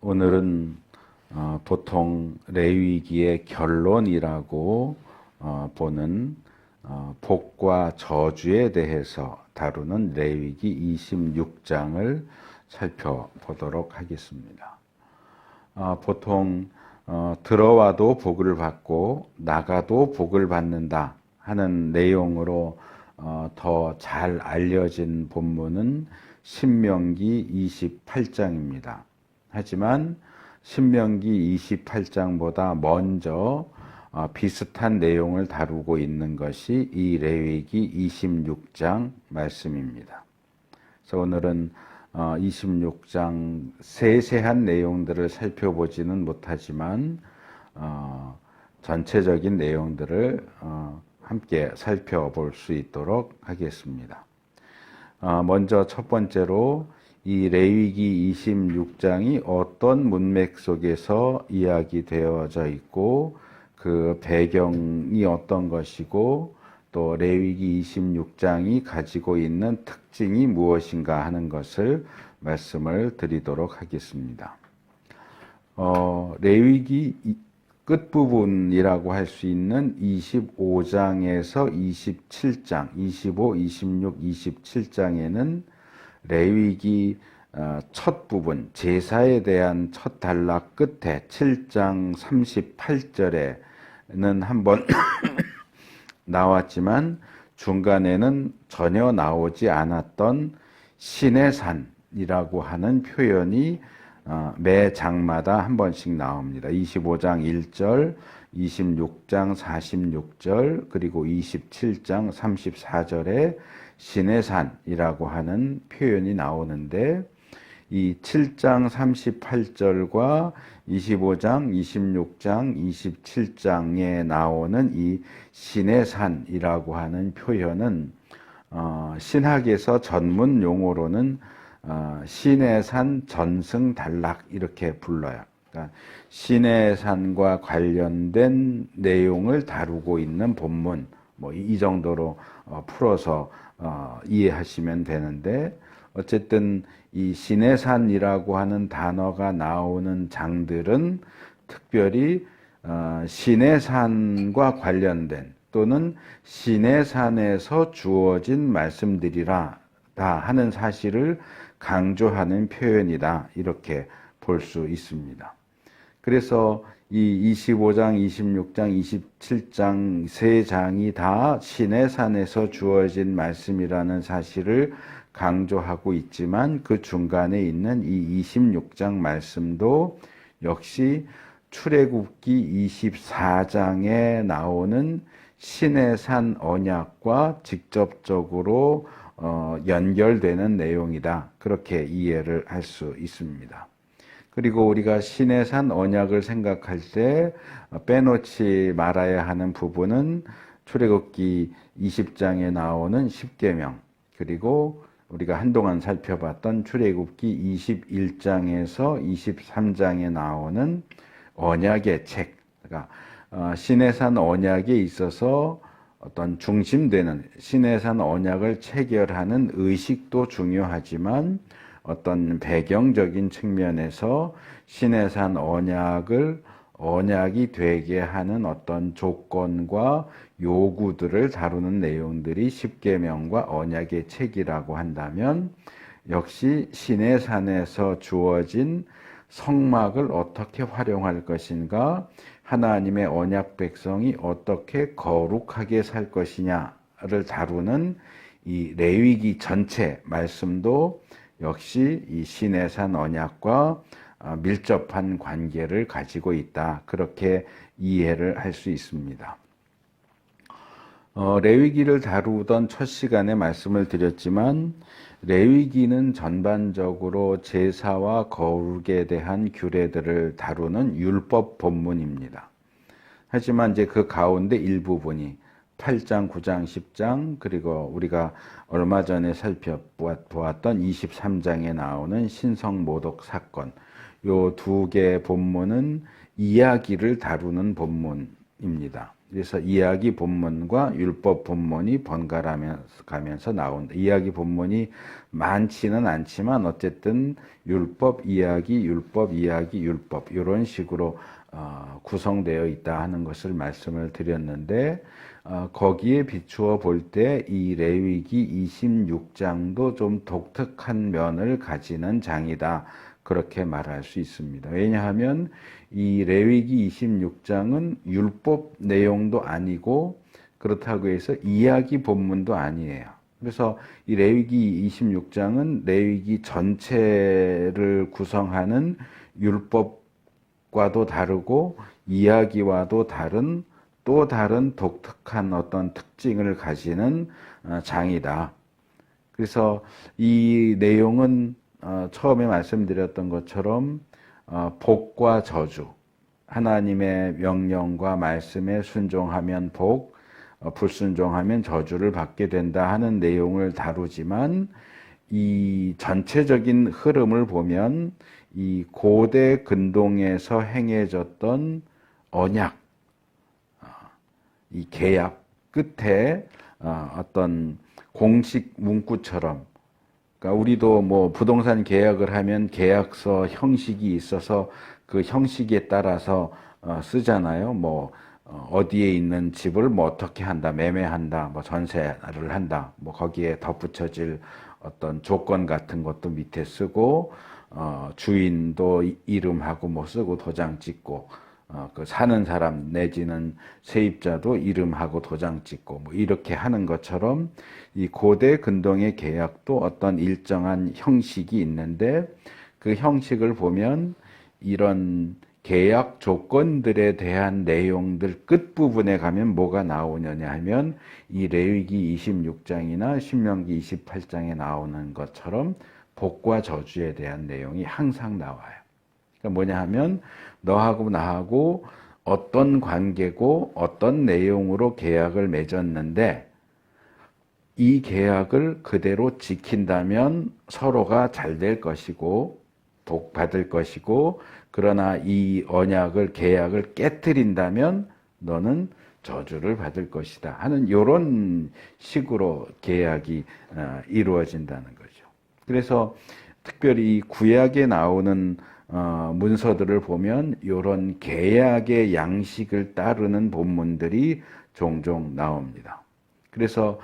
오늘은 보통 레위기의 결론이라고 보는 복과 저주에 대해서 다루는 레위기 26장을 살펴보도록 하겠습니다. 보통 들어와도 복을 받고 나가도 복을 받는다 하는 내용으로 더 잘 알려진 본문은 신명기 28장입니다. 하지만 신명기 28장보다 먼저 비슷한 내용을 다루고 있는 것이 이 레위기 26장 말씀입니다. 그래서 오늘은 26장 세세한 내용들을 살펴보지는 못하지만 전체적인 내용들을 함께 살펴볼 수 있도록 하겠습니다. 먼저 첫 번째로 이 레위기 26장이 어떤 문맥 속에서 이야기되어져 있고 그 배경이 어떤 것이고 또 레위기 26장이 가지고 있는 특징이 무엇인가 하는 것을 말씀을 드리도록 하겠습니다. 레위기 끝부분이라고 할 수 있는 25장에서 27장, 25, 26, 27장에는 레위기 첫 부분, 제사에 대한 첫 단락 끝에 7장 38절에는 한번 나왔지만 중간에는 전혀 나오지 않았던 신의 산이라고 하는 표현이 매 장마다 한 번씩 나옵니다. 25장 1절, 26장 46절, 그리고 27장 34절에 신의 산이라고 하는 표현이 나오는데 이 7장 38절과 25장, 26장, 27장에 나오는 이 신의 산이라고 하는 표현은 신학에서 전문 용어로는 신의 산 전승 단락 이렇게 불러요. 그러니까 신의 산과 관련된 내용을 다루고 있는 본문, 뭐 이 정도로 풀어서 이해하시면 되는데, 어쨌든 이 신의 산이라고 하는 단어가 나오는 장들은 특별히 신의 산과 관련된 또는 신의 산에서 주어진 말씀들이라 다 하는 사실을 강조하는 표현이다 이렇게 볼 수 있습니다. 그래서 이 25장, 26장, 27장 세 장이 다 신의 산에서 주어진 말씀이라는 사실을 강조하고 있지만 그 중간에 있는 이 26장 말씀도 역시 출애굽기 24장에 나오는 신의 산 언약과 직접적으로 연결되는 내용이다. 그렇게 이해를 할 수 있습니다. 그리고 우리가 신의 산 언약을 생각할 때 빼놓지 말아야 하는 부분은 출애굽기 20장에 나오는 십계명, 그리고 우리가 한동안 살펴봤던 출애굽기 21장에서 23장에 나오는 언약의 책. 그러니까 신의 산 언약에 있어서 어떤 중심되는 신의 산 언약을 체결하는 의식도 중요하지만 어떤 배경적인 측면에서 신의 산 언약이 되게 하는 어떤 조건과 요구들을 다루는 내용들이 십계명과 언약의 책이라고 한다면 역시 신의 산에서 주어진 성막을 어떻게 활용할 것인가, 하나님의 언약 백성이 어떻게 거룩하게 살 것이냐를 다루는 이 레위기 전체 말씀도 역시 이 신의 산 언약과 밀접한 관계를 가지고 있다. 그렇게 이해를 할 수 있습니다. 레위기를 다루던 첫 시간에 말씀을 드렸지만 레위기는 전반적으로 제사와 거룩에 대한 규례들을 다루는 율법 본문입니다. 하지만 이제 그 가운데 일부분이 8장, 9장, 10장, 그리고 우리가 얼마 전에 살펴보았던 23장에 나오는 신성 모독 사건, 요 두 개의 본문은 이야기를 다루는 본문입니다. 그래서 이야기 본문과 율법 본문이 번갈아가면서 나온다. 이야기 본문이 많지는 않지만 어쨌든 율법 이야기, 율법 이야기, 율법 이런 식으로 구성되어 있다 하는 것을 말씀을 드렸는데 거기에 비추어 볼 때 이 레위기 26장도 좀 독특한 면을 가지는 장이다. 그렇게 말할 수 있습니다. 왜냐하면 이 레위기 26장은 율법 내용도 아니고 그렇다고 해서 이야기 본문도 아니에요. 그래서 이 레위기 26장은 레위기 전체를 구성하는 율법과도 다르고 이야기와도 다른 또 다른 독특한 어떤 특징을 가지는 장이다. 그래서 이 내용은 처음에 말씀드렸던 것처럼 복과 저주, 하나님의 명령과 말씀에 순종하면 복, 불순종하면 저주를 받게 된다 하는 내용을 다루지만 이 전체적인 흐름을 보면 이 고대 근동에서 행해졌던 언약, 이 계약 끝에 어떤 공식 문구처럼, 그러니까 우리도 뭐 부동산 계약을 하면 계약서 형식이 있어서 그 형식에 따라서 쓰잖아요. 뭐 어디에 있는 집을 뭐 어떻게 한다, 매매한다, 뭐 전세를 한다, 뭐 거기에 덧붙여질 어떤 조건 같은 것도 밑에 쓰고 주인도 이름하고 뭐 쓰고 도장 찍고 그 사는 사람 내지는 세입자도 이름하고 도장 찍고 뭐 이렇게 하는 것처럼 이 고대 근동의 계약도 어떤 일정한 형식이 있는데 그 형식을 보면 이런 계약 조건들에 대한 내용들 끝부분에 가면 뭐가 나오느냐 하면 이 레위기 26장이나 신명기 28장에 나오는 것처럼 복과 저주에 대한 내용이 항상 나와요. 그러니까 뭐냐 하면 너하고 나하고 어떤 관계고 어떤 내용으로 계약을 맺었는데 이 계약을 그대로 지킨다면 서로가 잘 될 것이고 복 받을 것이고, 그러나 이 언약을 계약을 깨뜨린다면 너는 저주를 받을 것이다 하는 이런 식으로 계약이 이루어진다는 거죠. 그래서 특별히 구약에 나오는 문서들을 보면 이런 계약의 양식을 따르는 본문들이 종종 나옵니다. 그래서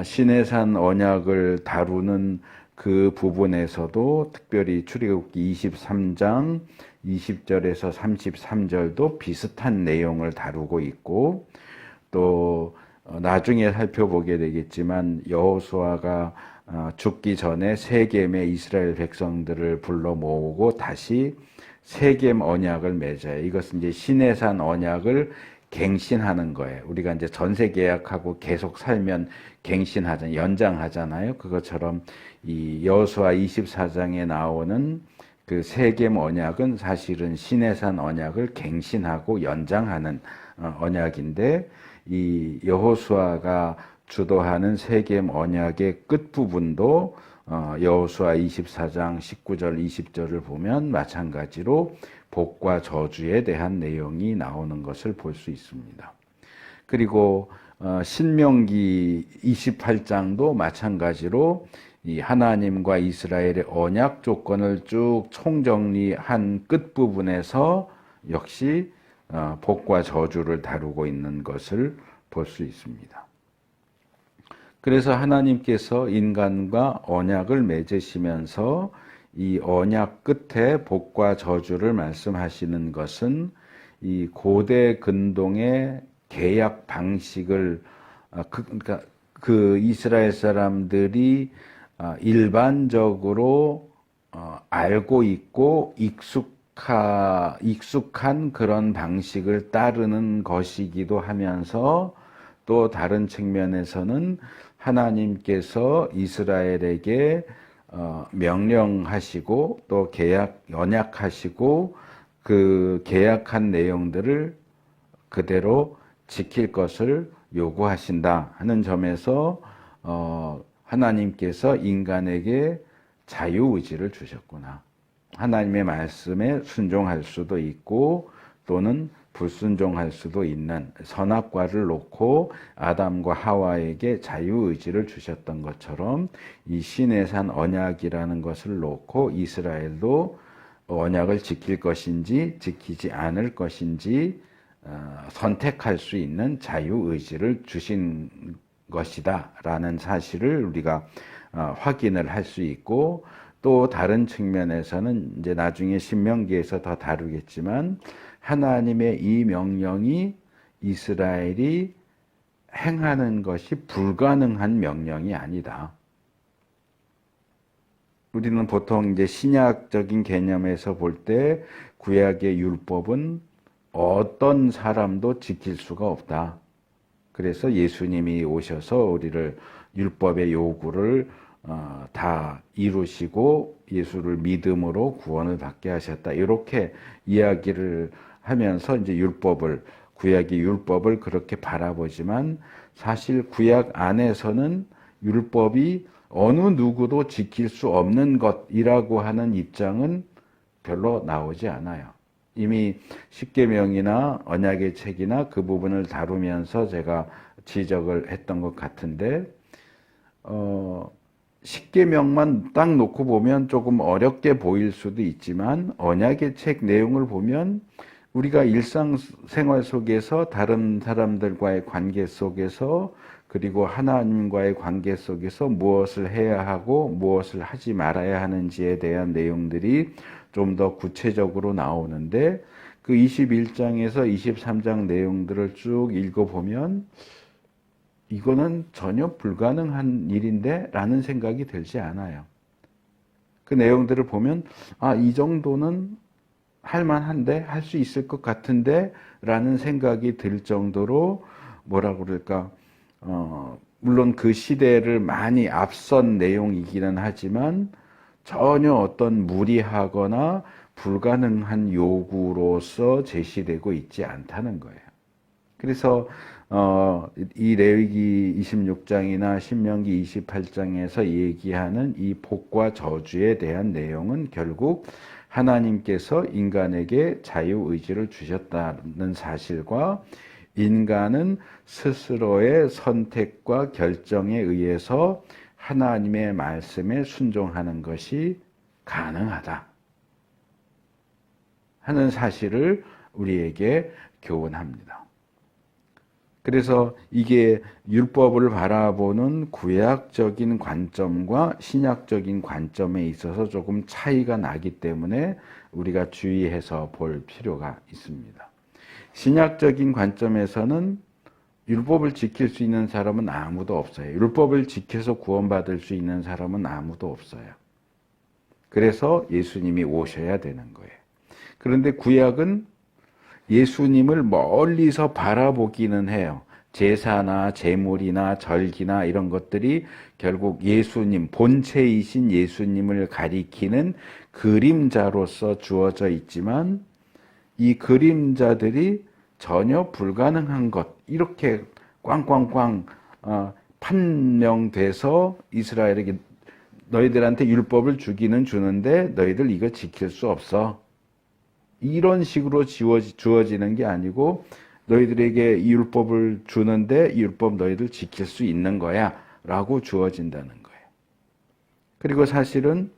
시내산 언약을 다루는 그 부분에서도 특별히 출애굽기 23장 20절에서 33절도 비슷한 내용을 다루고 있고, 또 나중에 살펴보게 되겠지만 여호수아가 죽기 전에 세겜의 이스라엘 백성들을 불러 모으고 다시 세겜 언약을 맺어요. 이것은 이제 시내산 언약을 갱신하는 거예요. 우리가 이제 전세 계약하고 계속 살면 갱신하잖아요. 연장하잖아요. 그것처럼 이 여호수아 24장에 나오는 그 세겜 언약은 사실은 시내산 언약을 갱신하고 연장하는 언약인데, 이 여호수아가 주도하는 세겜 언약의 끝부분도 여호수아 24장 19절 20절을 보면 마찬가지로 복과 저주에 대한 내용이 나오는 것을 볼 수 있습니다. 그리고 신명기 28장도 마찬가지로 이 하나님과 이스라엘의 언약 조건을 쭉 총정리한 끝부분에서 역시 복과 저주를 다루고 있는 것을 볼 수 있습니다. 그래서 하나님께서 인간과 언약을 맺으시면서 이 언약 끝에 복과 저주를 말씀하시는 것은 이 고대 근동의 계약 방식을 그러니까 그 이스라엘 사람들이 일반적으로 알고 있고 익숙한 그런 방식을 따르는 것이기도 하면서, 또 다른 측면에서는 하나님께서 이스라엘에게 명령하시고 또 언약하시고 그 계약한 내용들을 그대로 지킬 것을 요구하신다 하는 점에서 하나님께서 인간에게 자유의지를 주셨구나. 하나님의 말씀에 순종할 수도 있고 또는 불순종할 수도 있는 선악과를 놓고 아담과 하와에게 자유의지를 주셨던 것처럼 이 시내산 언약이라는 것을 놓고 이스라엘도 언약을 지킬 것인지 지키지 않을 것인지 선택할 수 있는 자유의지를 주신 것이다 라는 사실을 우리가 확인을 할 수 있고, 또 다른 측면에서는 이제 나중에 신명기에서 더 다루겠지만 하나님의 이 명령이 이스라엘이 행하는 것이 불가능한 명령이 아니다. 우리는 보통 이제 신약적인 개념에서 볼 때 구약의 율법은 어떤 사람도 지킬 수가 없다. 그래서 예수님이 오셔서 우리를 율법의 요구를 다 이루시고 예수를 믿음으로 구원을 받게 하셨다. 이렇게 이야기를 하면서 이제 구약의 율법을 그렇게 바라보지만, 사실 구약 안에서는 율법이 어느 누구도 지킬 수 없는 것이라고 하는 입장은 별로 나오지 않아요. 이미 십계명이나 언약의 책이나 그 부분을 다루면서 제가 지적을 했던 것 같은데, 십계명만 딱 놓고 보면 조금 어렵게 보일 수도 있지만 언약의 책 내용을 보면 우리가 일상생활 속에서 다른 사람들과의 관계 속에서 그리고 하나님과의 관계 속에서 무엇을 해야 하고 무엇을 하지 말아야 하는지에 대한 내용들이 좀 더 구체적으로 나오는데, 그 21장에서 23장 내용들을 쭉 읽어보면 이거는 전혀 불가능한 일인데 라는 생각이 들지 않아요. 그 내용들을 보면 이 정도는 할만한데, 할 수 있을 것 같은데 라는 생각이 들 정도로 뭐라고 그럴까, 물론 그 시대를 많이 앞선 내용이기는 하지만 전혀 어떤 무리하거나 불가능한 요구로서 제시되고 있지 않다는 거예요. 그래서 이 레위기 26장이나 신명기 28장에서 얘기하는 이 복과 저주에 대한 내용은 결국 하나님께서 인간에게 자유의지를 주셨다는 사실과 인간은 스스로의 선택과 결정에 의해서 하나님의 말씀에 순종하는 것이 가능하다 하는 사실을 우리에게 교훈합니다. 그래서 이게 율법을 바라보는 구약적인 관점과 신약적인 관점에 있어서 조금 차이가 나기 때문에 우리가 주의해서 볼 필요가 있습니다. 신약적인 관점에서는 율법을 지킬 수 있는 사람은 아무도 없어요. 율법을 지켜서 구원받을 수 있는 사람은 아무도 없어요. 그래서 예수님이 오셔야 되는 거예요. 그런데 구약은 예수님을 멀리서 바라보기는 해요. 제사나 제물이나 절기나 이런 것들이 결국 예수님, 본체이신 예수님을 가리키는 그림자로서 주어져 있지만, 이 그림자들이 전혀 불가능한 것, 이렇게 꽝꽝꽝 판명돼서 이스라엘에게 너희들한테 율법을 주는데 너희들 이거 지킬 수 없어, 이런 식으로 주어지는 게 아니고, 너희들에게 이 율법을 주는데 이 율법 너희들 지킬 수 있는 거야 라고 주어진다는 거예요. 그리고 사실은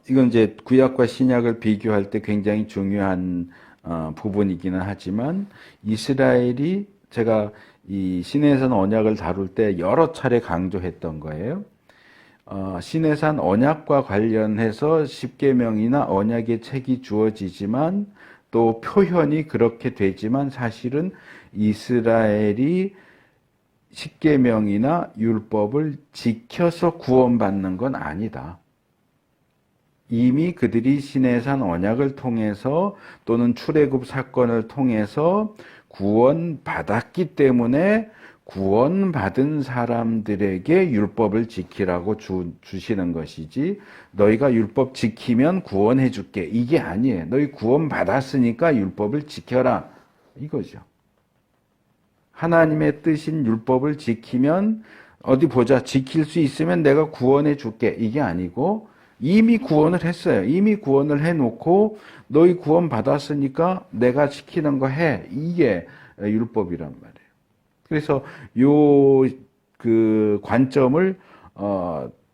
이건 이제 구약과 신약을 비교할 때 굉장히 중요한 부분이기는 하지만, 이스라엘이, 제가 이 시내산 언약을 다룰 때 여러 차례 강조했던 거예요. 시내산 언약과 관련해서 십계명이나 언약의 책이 주어지지만 또 표현이 그렇게 되지만, 사실은 이스라엘이 십계명이나 율법을 지켜서 구원받는 건 아니다. 이미 그들이 시내산 언약을 통해서 또는 출애굽 사건을 통해서 구원받았기 때문에 구원받은 사람들에게 율법을 지키라고 주시는 것이지, 너희가 율법 지키면 구원해 줄게, 이게 아니에요. 너희 구원받았으니까 율법을 지켜라, 이거죠. 하나님의 뜻인 율법을 지키면 어디 보자, 지킬 수 있으면 내가 구원해 줄게, 이게 아니고 이미 구원을 했어요. 이미 구원을 해놓고 너희 구원 받았으니까 내가 시키는 거 해. 이게 율법이란 말이에요. 그래서 그 관점을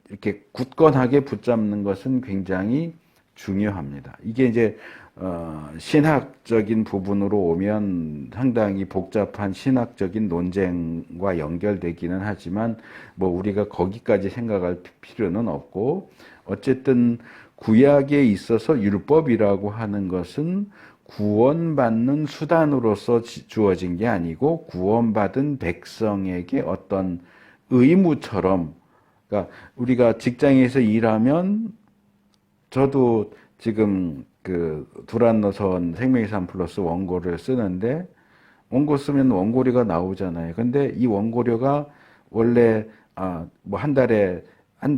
이렇게 굳건하게 붙잡는 것은 굉장히 중요합니다. 이게 이제 신학적인 부분으로 오면 상당히 복잡한 신학적인 논쟁과 연결되기는 하지만 뭐 우리가 거기까지 생각할 필요는 없고, 어쨌든 구약에 있어서 율법이라고 하는 것은 구원받는 수단으로서 주어진 게 아니고 구원받은 백성에게 어떤 의무처럼, 그러니까 우리가 직장에서 일하면, 저도 지금 그 두란노선 생명의산 플러스 원고를 쓰는데 원고 쓰면 원고료가 나오잖아요. 근데 이 원고료가 원래 뭐 한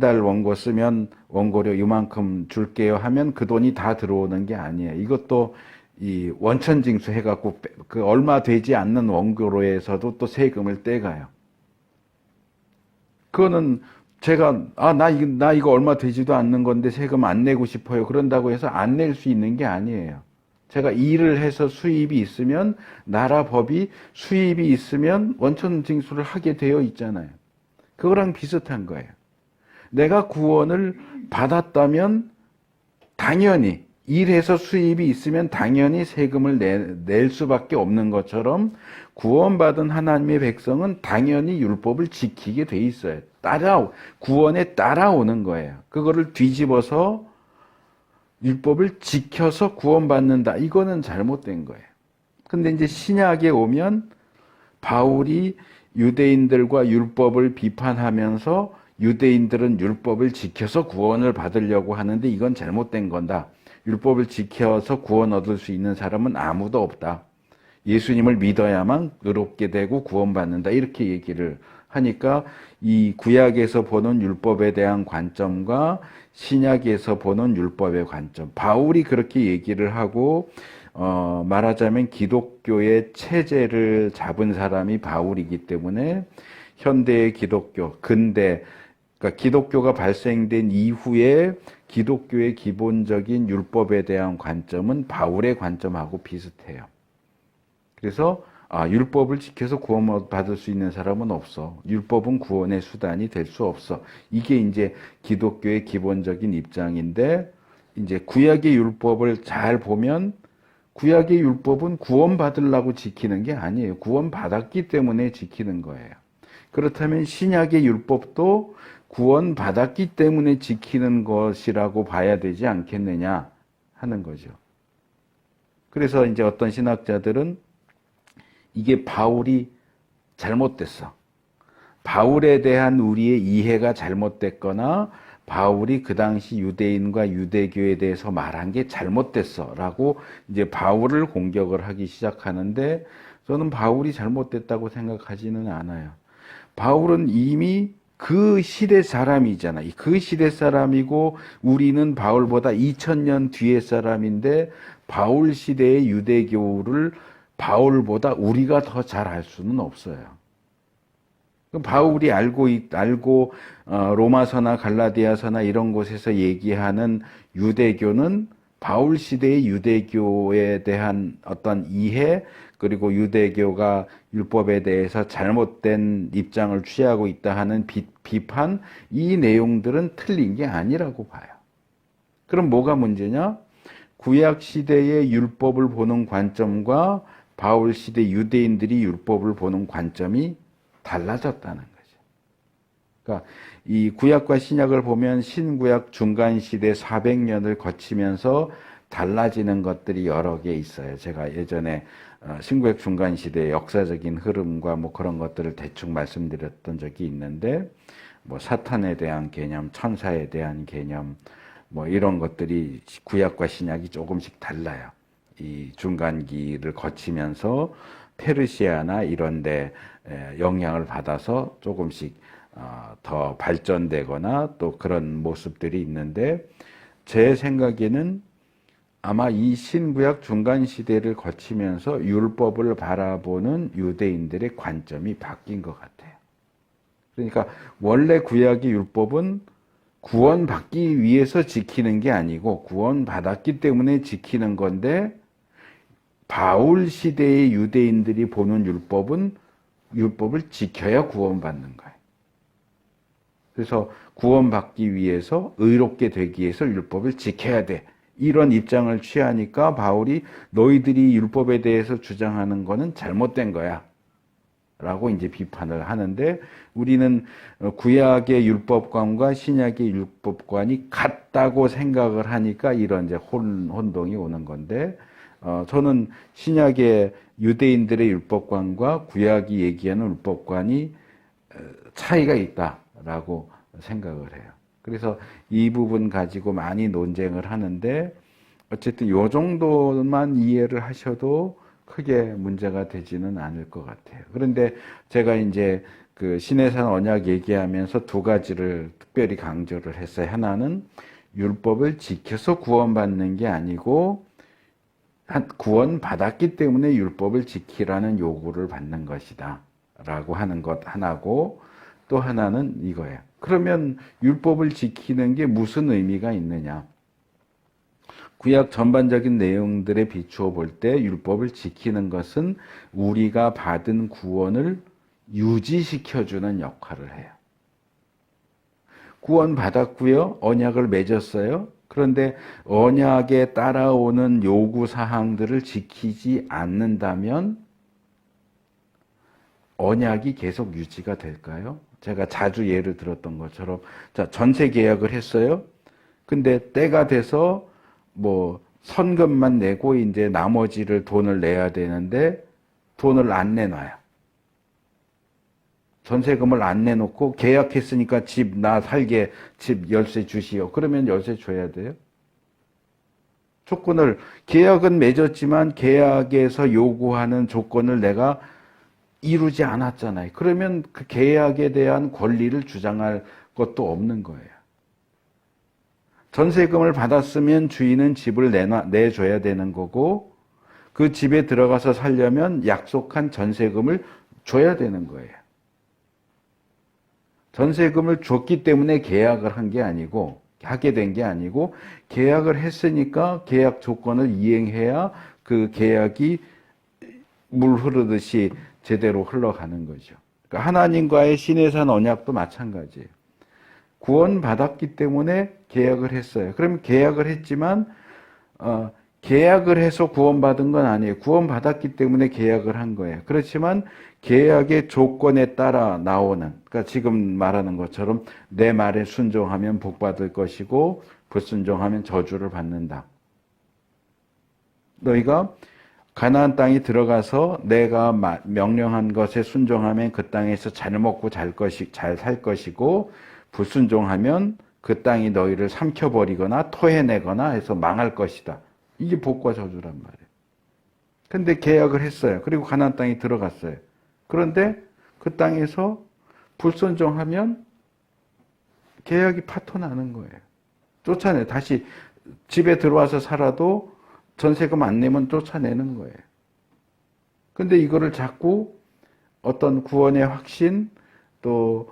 달 원고 쓰면 원고료 이만큼 줄게요 하면 그 돈이 다 들어오는 게 아니에요. 이것도 이 원천징수 해갖고 그 얼마 되지 않는 원고료에서도 또 세금을 떼가요. 그거는 제가 나 이거 얼마 되지도 않는 건데 세금 안 내고 싶어요. 그런다고 해서 안 낼 수 있는 게 아니에요. 제가 일을 해서 수입이 있으면 나라 법이 수입이 있으면 원천 징수를 하게 되어 있잖아요. 그거랑 비슷한 거예요. 내가 구원을 받았다면 당연히 일해서 수입이 있으면 당연히 세금을 낼 수밖에 없는 것처럼 구원받은 하나님의 백성은 당연히 율법을 지키게 돼 있어요. 구원에 따라오는 거예요. 그거를 뒤집어서 율법을 지켜서 구원받는다. 이거는 잘못된 거예요. 근데 이제 신약에 오면 바울이 유대인들과 율법을 비판하면서 유대인들은 율법을 지켜서 구원을 받으려고 하는데 이건 잘못된 건다. 율법을 지켜서 구원 얻을 수 있는 사람은 아무도 없다. 예수님을 믿어야만 의롭게 되고 구원받는다. 이렇게 얘기를 하니까 이 구약에서 보는 율법에 대한 관점과 신약에서 보는 율법의 관점, 바울이 그렇게 얘기를 하고 말하자면 기독교의 체제를 잡은 사람이 바울이기 때문에 현대의 기독교, 그러니까 기독교가 발생된 이후에 기독교의 기본적인 율법에 대한 관점은 바울의 관점하고 비슷해요. 그래서 율법을 지켜서 구원 받을 수 있는 사람은 없어. 율법은 구원의 수단이 될 수 없어. 이게 이제 기독교의 기본적인 입장인데, 이제 구약의 율법을 잘 보면 구약의 율법은 구원 받으려고 지키는 게 아니에요. 구원 받았기 때문에 지키는 거예요. 그렇다면 신약의 율법도 구원 받았기 때문에 지키는 것이라고 봐야 되지 않겠느냐 하는 거죠. 그래서 이제 어떤 신학자들은 이게 바울이 잘못됐어. 바울에 대한 우리의 이해가 잘못됐거나 바울이 그 당시 유대인과 유대교에 대해서 말한 게 잘못됐어 라고 이제 바울을 공격을 하기 시작하는데, 저는 바울이 잘못됐다고 생각하지는 않아요. 바울은 이미 그 시대 사람이잖아요. 그 시대 사람이고 우리는 바울보다 2000년 뒤의 사람인데 바울 시대의 유대교를 바울보다 우리가 더 잘 알 수는 없어요. 바울이 알고 로마서나 갈라디아서나 이런 곳에서 얘기하는 유대교는 바울 시대의 유대교에 대한 어떤 이해, 그리고 유대교가 율법에 대해서 잘못된 입장을 취하고 있다 하는 비판, 이 내용들은 틀린 게 아니라고 봐요. 그럼 뭐가 문제냐? 구약 시대의 율법을 보는 관점과 바울 시대 유대인들이 율법을 보는 관점이 달라졌다는 거죠. 그러니까 이 구약과 신약을 보면 신구약 중간 시대 400년을 거치면서 달라지는 것들이 여러 개 있어요. 제가 예전에 신구약 중간 시대의 역사적인 흐름과 뭐 그런 것들을 대충 말씀드렸던 적이 있는데, 뭐 사탄에 대한 개념, 천사에 대한 개념, 뭐 이런 것들이 구약과 신약이 조금씩 달라요. 이 중간기를 거치면서 페르시아나 이런 데 영향을 받아서 조금씩 더 발전되거나 또 그런 모습들이 있는데, 제 생각에는 아마 이 신구약 중간 시대를 거치면서 율법을 바라보는 유대인들의 관점이 바뀐 것 같아요. 그러니까 원래 구약의 율법은 구원받기 위해서 지키는 게 아니고 구원받았기 때문에 지키는 건데, 바울 시대의 유대인들이 보는 율법을 지켜야 구원받는 거예요. 그래서 구원받기 위해서, 의롭게 되기 위해서 율법을 지켜야 돼. 이런 입장을 취하니까 바울이 너희들이 율법에 대해서 주장하는 거는 잘못된 거야 라고 이제 비판을 하는데, 우리는 구약의 율법관과 신약의 율법관이 같다고 생각을 하니까 이런 이제 혼동이 오는 건데, 저는 신약의 유대인들의 율법관과 구약이 얘기하는 율법관이 차이가 있다라고 생각을 해요. 그래서 이 부분 가지고 많이 논쟁을 하는데, 어쨌든 요 정도만 이해를 하셔도 크게 문제가 되지는 않을 것 같아요. 그런데 제가 이제 그 신해산 언약 얘기하면서 두 가지를 특별히 강조를 했어요. 하나는 율법을 지켜서 구원받는 게 아니고 구원받았기 때문에 율법을 지키라는 요구를 받는 것이다 라고 하는 것 하나고, 또 하나는 이거예요. 그러면 율법을 지키는 게 무슨 의미가 있느냐? 구약 전반적인 내용들에 비추어 볼 때 율법을 지키는 것은 우리가 받은 구원을 유지시켜주는 역할을 해요. 구원받았고요. 언약을 맺었어요. 그런데 언약에 따라오는 요구사항들을 지키지 않는다면 언약이 계속 유지가 될까요? 제가 자주 예를 들었던 것처럼, 자, 전세 계약을 했어요. 근데 때가 돼서 뭐 선금만 내고 이제 나머지를 돈을 내야 되는데 돈을 안 내놔요. 전세금을 안 내놓고 계약했으니까 집 나 살게 집 열쇠 주시오. 그러면 열쇠 줘야 돼요? 계약은 맺었지만 계약에서 요구하는 조건을 내가 이루지 않았잖아요. 그러면 그 계약에 대한 권리를 주장할 것도 없는 거예요. 전세금을 받았으면 주인은 집을 내줘야 되는 거고, 그 집에 들어가서 살려면 약속한 전세금을 줘야 되는 거예요. 전세금을 줬기 때문에 계약을 하게 된 게 아니고, 계약을 했으니까 계약 조건을 이행해야 그 계약이 물 흐르듯이 제대로 흘러가는 거죠. 그러니까 하나님과의 신해산 언약도 마찬가지예요. 구원받았기 때문에 계약을 했어요. 그럼 계약을 했지만 계약을 해서 구원받은 건 아니에요. 구원받았기 때문에 계약을 한 거예요. 그렇지만 계약의 조건에 따라 나오는, 그러니까 지금 말하는 것처럼 내 말에 순종하면 복 받을 것이고 불순종하면 저주를 받는다. 너희가 가나안 땅에 들어가서 내가 명령한 것에 순종하면 그 땅에서 잘 먹고 잘 살 것이고, 불순종하면 그 땅이 너희를 삼켜버리거나 토해내거나 해서 망할 것이다. 이게 복과 저주란 말이에요. 근데 계약을 했어요. 그리고 가나안 땅에 들어갔어요. 그런데 그 땅에서 불순종하면 계약이 파토나는 거예요. 쫓아내. 다시 집에 들어와서 살아도 전세금 안 내면 쫓아내는 거예요. 근데 이거를 자꾸 어떤 구원의 확신, 또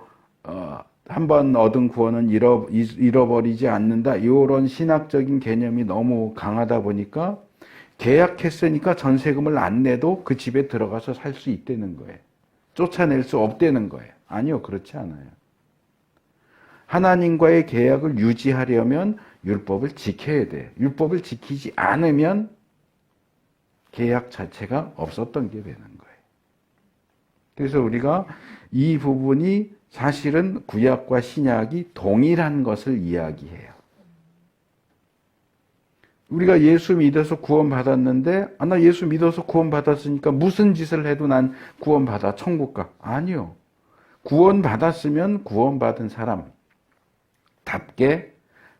한번 얻은 구원은 잃어버리지 않는다, 이런 신학적인 개념이 너무 강하다 보니까 계약했으니까 전세금을 안 내도 그 집에 들어가서 살 수 있다는 거예요. 쫓아낼 수 없다는 거예요. 아니요, 그렇지 않아요. 하나님과의 계약을 유지하려면 율법을 지켜야 돼요. 율법을 지키지 않으면 계약 자체가 없었던 게 되는 거예요. 그래서 우리가 이 부분이 사실은 구약과 신약이 동일한 것을 이야기해요. 우리가 예수 믿어서 구원받았는데, 나 예수 믿어서 구원받았으니까 무슨 짓을 해도 난 구원받아 천국 가. 아니요. 구원받았으면 구원받은 사람답게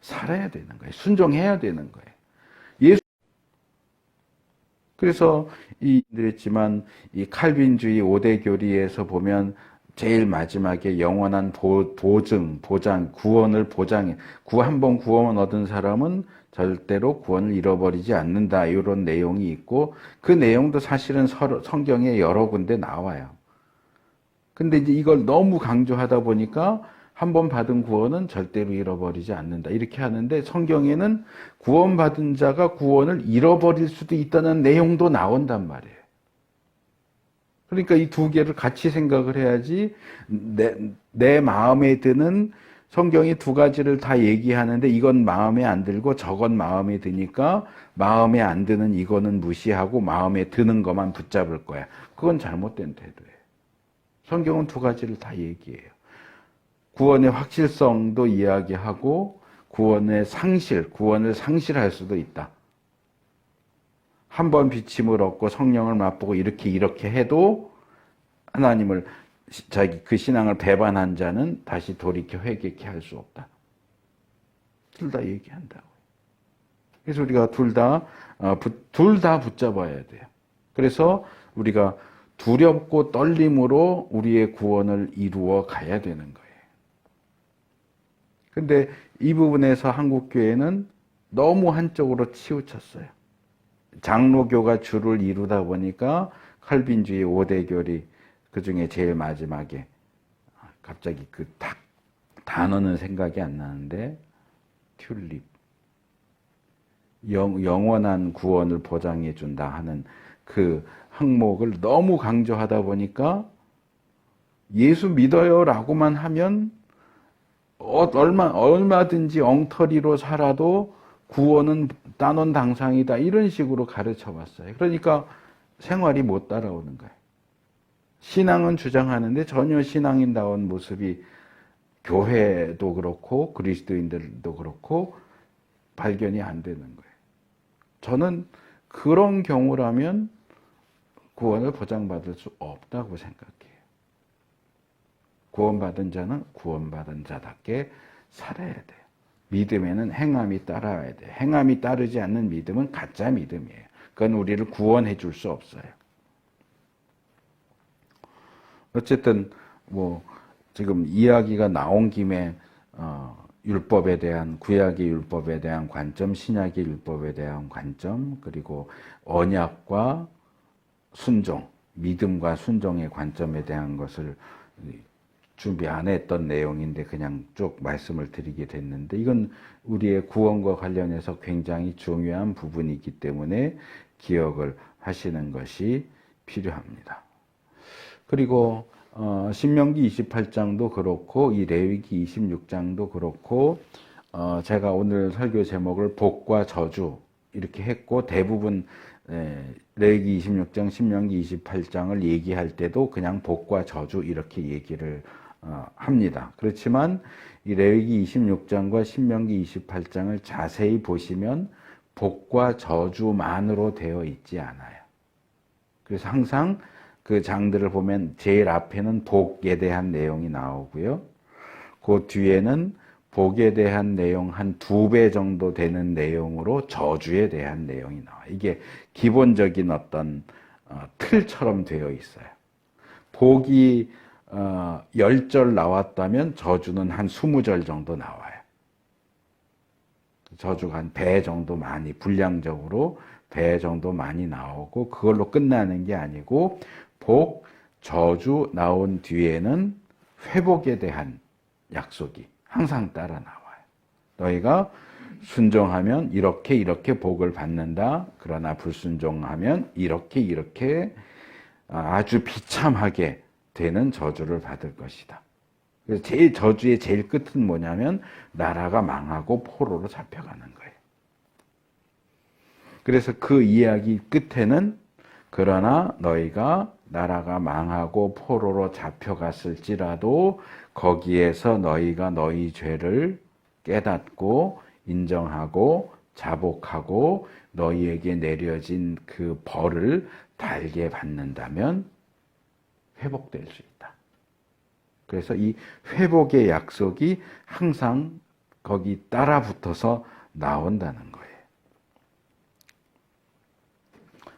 살아야 되는 거예요. 순종해야 되는 거예요. 그래서 그랬지만 이 칼빈주의 5대 교리에서 보면 제일 마지막에 영원한 보장, 구원을 보장해. 한 번 구원 얻은 사람은 절대로 구원을 잃어버리지 않는다. 이런 내용이 있고, 그 내용도 사실은 성경에 여러 군데 나와요. 근데 이제 이걸 너무 강조하다 보니까 한 번 받은 구원은 절대로 잃어버리지 않는다. 이렇게 하는데 성경에는 구원받은 자가 구원을 잃어버릴 수도 있다는 내용도 나온단 말이에요. 그러니까 이 두 개를 같이 생각을 해야지 내 마음에 드는 성경이 두 가지를 다 얘기하는데 이건 마음에 안 들고 저건 마음에 드니까 마음에 안 드는 이거는 무시하고 마음에 드는 것만 붙잡을 거야. 그건 잘못된 태도예요. 성경은 두 가지를 다 얘기해요. 구원의 확실성도 이야기하고 구원의 상실, 구원을 상실할 수도 있다. 한 번 비침을 얻고 성령을 맛보고 이렇게 해도 하나님을 자기 그 신앙을 배반한 자는 다시 돌이켜 회개케 할 수 없다. 둘 다 얘기한다고요. 그래서 우리가 둘 다 붙잡아야 돼요. 그래서 우리가 두렵고 떨림으로 우리의 구원을 이루어 가야 되는 거예요. 근데 이 부분에서 한국교회는 너무 한쪽으로 치우쳤어요. 장로교가 주를 이루다 보니까 칼빈주의 5대교리 그 중에 제일 마지막에 갑자기 그 단어는 생각이 안 나는데 튤립 영원한 구원을 보장해 준다 하는 그 항목을 너무 강조하다 보니까 예수 믿어요 라고만 하면 얼마든지 엉터리로 살아도 구원은 따놓은 당상이다 이런 식으로 가르쳐 왔어요. 그러니까 생활이 못 따라오는 거예요. 신앙은 주장하는데 전혀 신앙인다운 모습이 교회도 그렇고 그리스도인들도 그렇고 발견이 안 되는 거예요. 저는 그런 경우라면 구원을 보장받을 수 없다고 생각해요. 구원받은 자는 구원받은 자답게 살아야 돼요. 믿음에는 행함이 따라와야 돼요. 행함이 따르지 않는 믿음은 가짜 믿음이에요. 그건 우리를 구원해 줄 수 없어요. 어쨌든 지금 이야기가 나온 김에 율법에 대한 구약의 율법에 대한 관점, 신약의 율법에 대한 관점, 그리고 언약과 순종, 믿음과 순종의 관점에 대한 것을 준비 안 했던 내용인데 그냥 쭉 말씀을 드리게 됐는데 이건 우리의 구원과 관련해서 굉장히 중요한 부분이기 때문에 기억을 하시는 것이 필요합니다. 그리고 신명기 28장도 그렇고 이 레위기 26장도 그렇고 제가 오늘 설교 제목을 복과 저주 이렇게 했고 대부분 레위기 26장, 신명기 28장을 얘기할 때도 그냥 복과 저주 이렇게 얘기를 합니다. 그렇지만 이 레위기 26장과 신명기 28장을 자세히 보시면 복과 저주만으로 되어 있지 않아요. 그래서 항상 그 장들을 보면 제일 앞에는 복에 대한 내용이 나오고요. 그 뒤에는 복에 대한 내용 한 2배 정도 되는 내용으로 저주에 대한 내용이 나와요. 이게 기본적인 어떤 틀처럼 되어 있어요. 복이 10절 나왔다면 저주는 한 20절 정도 나와요. 저주가 한 배 정도 많이, 분량적으로 배 정도 많이 나오고 그걸로 끝나는 게 아니고 복, 저주 나온 뒤에는 회복에 대한 약속이 항상 따라 나와요. 너희가 순종하면 이렇게 복을 받는다. 그러나 불순종하면 이렇게 아주 비참하게 되는 저주를 받을 것이다. 그래서 저주의 제일 끝은 뭐냐면 나라가 망하고 포로로 잡혀가는 거예요. 그래서 그 이야기 끝에는 그러나 너희가 나라가 망하고 포로로 잡혀갔을지라도 거기에서 너희가 너희 죄를 깨닫고 인정하고 자복하고 너희에게 내려진 그 벌을 달게 받는다면 회복될 수 있다. 그래서 이 회복의 약속이 항상 거기 따라 붙어서 나온다는 거예요.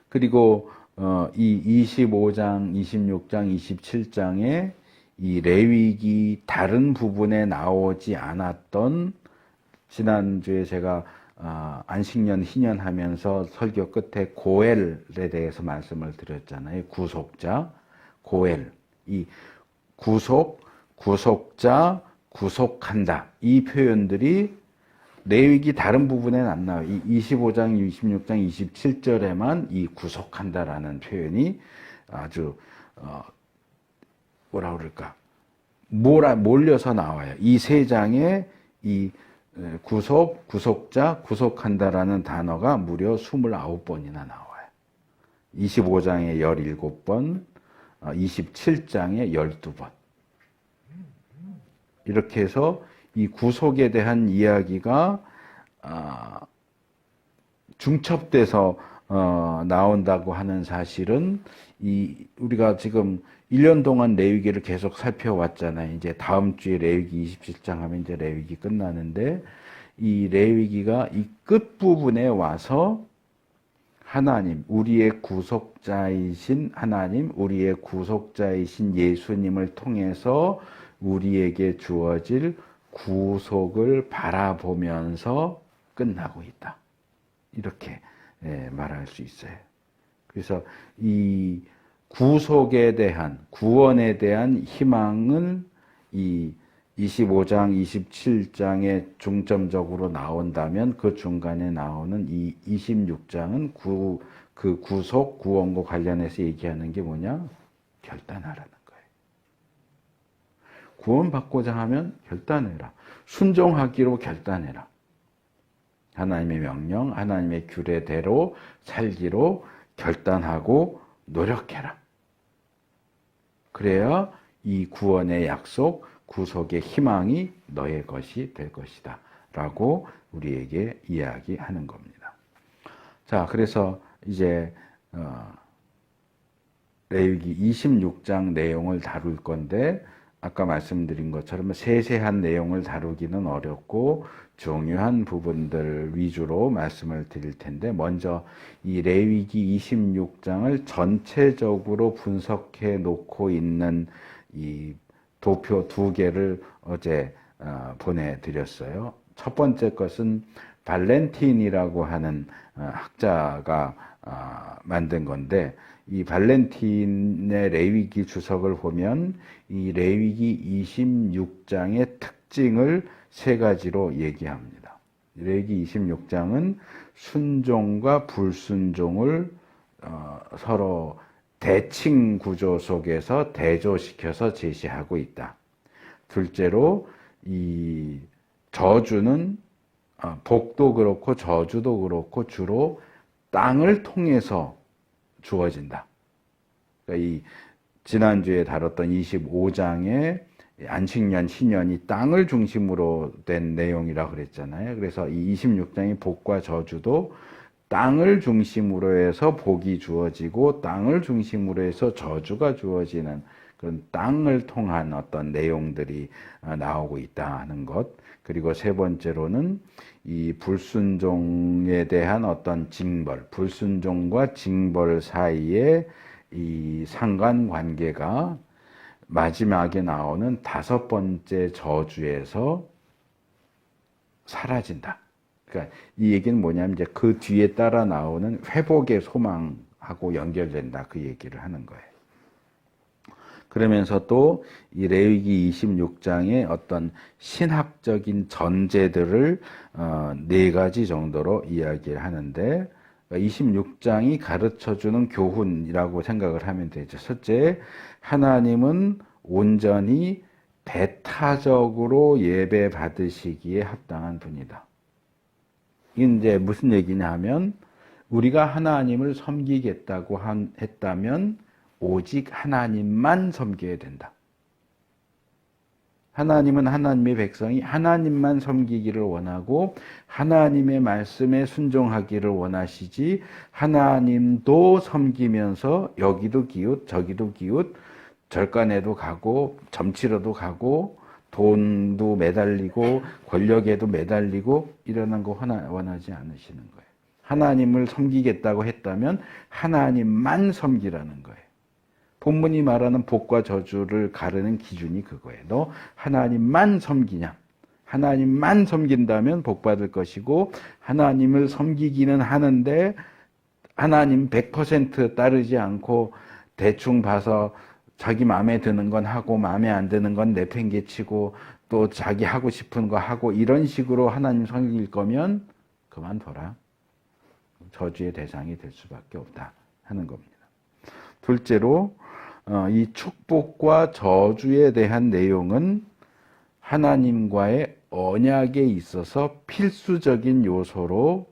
그리고 이 25장, 26장, 27장에 이 레위기 다른 부분에 나오지 않았던 지난주에 제가 안식년 희년하면서 설교 끝에 고엘에 대해서 말씀을 드렸잖아요. 구속자, 고엘. 이 구속자, 구속한다. 이 표현들이 레위기 다른 부분에는 안 나와요. 이 25장, 26장, 27절에만 이 구속한다라는 표현이 아주 뭐라 그럴까? 몰려서 나와요. 이 세 장에 이 구속자, 구속한다라는 단어가 무려 29번이나 나와요. 25장에 17번, 27장에 12번. 이렇게 해서 이 구속에 대한 이야기가 중첩돼서 나온다고 하는 사실은 우리가 지금 1년 동안 레위기를 계속 살펴왔잖아요. 이제 다음 주에 레위기 27장 하면 이제 레위기 끝나는데 이 레위기가 이 끝부분에 와서 하나님, 우리의 구속자이신 하나님, 우리의 구속자이신 예수님을 통해서 우리에게 주어질 구속을 바라보면서 끝나고 있다. 이렇게 말할 수 있어요. 그래서 이 구속에 대한, 구원에 대한 희망은 이 25장, 27장에 중점적으로 나온다면 그 중간에 나오는 이 26장은 그 구속, 구원과 관련해서 얘기하는 게 뭐냐? 결단하라는 거예요. 구원받고자 하면 결단해라. 순종하기로 결단해라. 하나님의 명령, 하나님의 규례대로 살기로 결단하고 노력해라. 그래야 이 구원의 약속, 구속의 희망이 너의 것이 될 것이다. 라고 우리에게 이야기하는 겁니다. 자, 그래서 이제 레위기 26장 내용을 다룰 건데 아까 말씀드린 것처럼 세세한 내용을 다루기는 어렵고 중요한 부분들 위주로 말씀을 드릴 텐데 먼저 이 레위기 26장을 전체적으로 분석해 놓고 있는 이 도표 2개를 어제 보내드렸어요. 첫 번째 것은 발렌틴이라고 하는 학자가 만든 건데 이 발렌틴의 레위기 주석을 보면 이 레위기 26장의 특징을 3가지로 얘기합니다. 레위기 26장은 순종과 불순종을 서로 대칭 구조 속에서 대조시켜서 제시하고 있다. 둘째로 이 저주는 복도 그렇고 저주도 그렇고 주로 땅을 통해서 주어진다. 그러니까 이 지난주에 다뤘던 25장의 안식년, 신년이 땅을 중심으로 된 내용이라 그랬잖아요. 그래서 이 26장의 복과 저주도 땅을 중심으로 해서 복이 주어지고 땅을 중심으로 해서 저주가 주어지는 그런 땅을 통한 어떤 내용들이 나오고 있다는 것. 그리고 세 번째로는 이 불순종에 대한 어떤 징벌, 불순종과 징벌 사이에 이 상관관계가 마지막에 나오는 5번째 저주에서 사라진다. 그러니까 이 얘기는 뭐냐면 이제 그 뒤에 따라 나오는 회복의 소망하고 연결된다. 그 얘기를 하는 거예요. 그러면서 또 이 레위기 26장의 어떤 신학적인 전제들을 4가지 정도로 이야기를 하는데 26장이 가르쳐주는 교훈이라고 생각을 하면 되죠. 첫째, 하나님은 온전히 배타적으로 예배 받으시기에 합당한 분이다. 이게 이제 무슨 얘기냐 하면 우리가 하나님을 섬기겠다고 했다면 오직 하나님만 섬겨야 된다. 하나님은 하나님의 백성이 하나님만 섬기기를 원하고 하나님의 말씀에 순종하기를 원하시지 하나님도 섬기면서 여기도 기웃 저기도 기웃 절간에도 가고 점치러도 가고 돈도 매달리고 권력에도 매달리고 이러는 거 원하지 않으시는 거예요. 하나님을 섬기겠다고 했다면 하나님만 섬기라는 거예요. 본문이 말하는 복과 저주를 가르는 기준이 그거예요. 너 하나님만 섬기냐? 하나님만 섬긴다면 복 받을 것이고 하나님을 섬기기는 하는데 하나님 100% 따르지 않고 대충 봐서 자기 마음에 드는 건 하고 마음에 안 드는 건 내팽개치고 또 자기 하고 싶은 거 하고 이런 식으로 하나님 섬길 거면 그만둬라. 저주의 대상이 될 수밖에 없다 하는 겁니다. 둘째로 이 축복과 저주에 대한 내용은 하나님과의 언약에 있어서 필수적인 요소로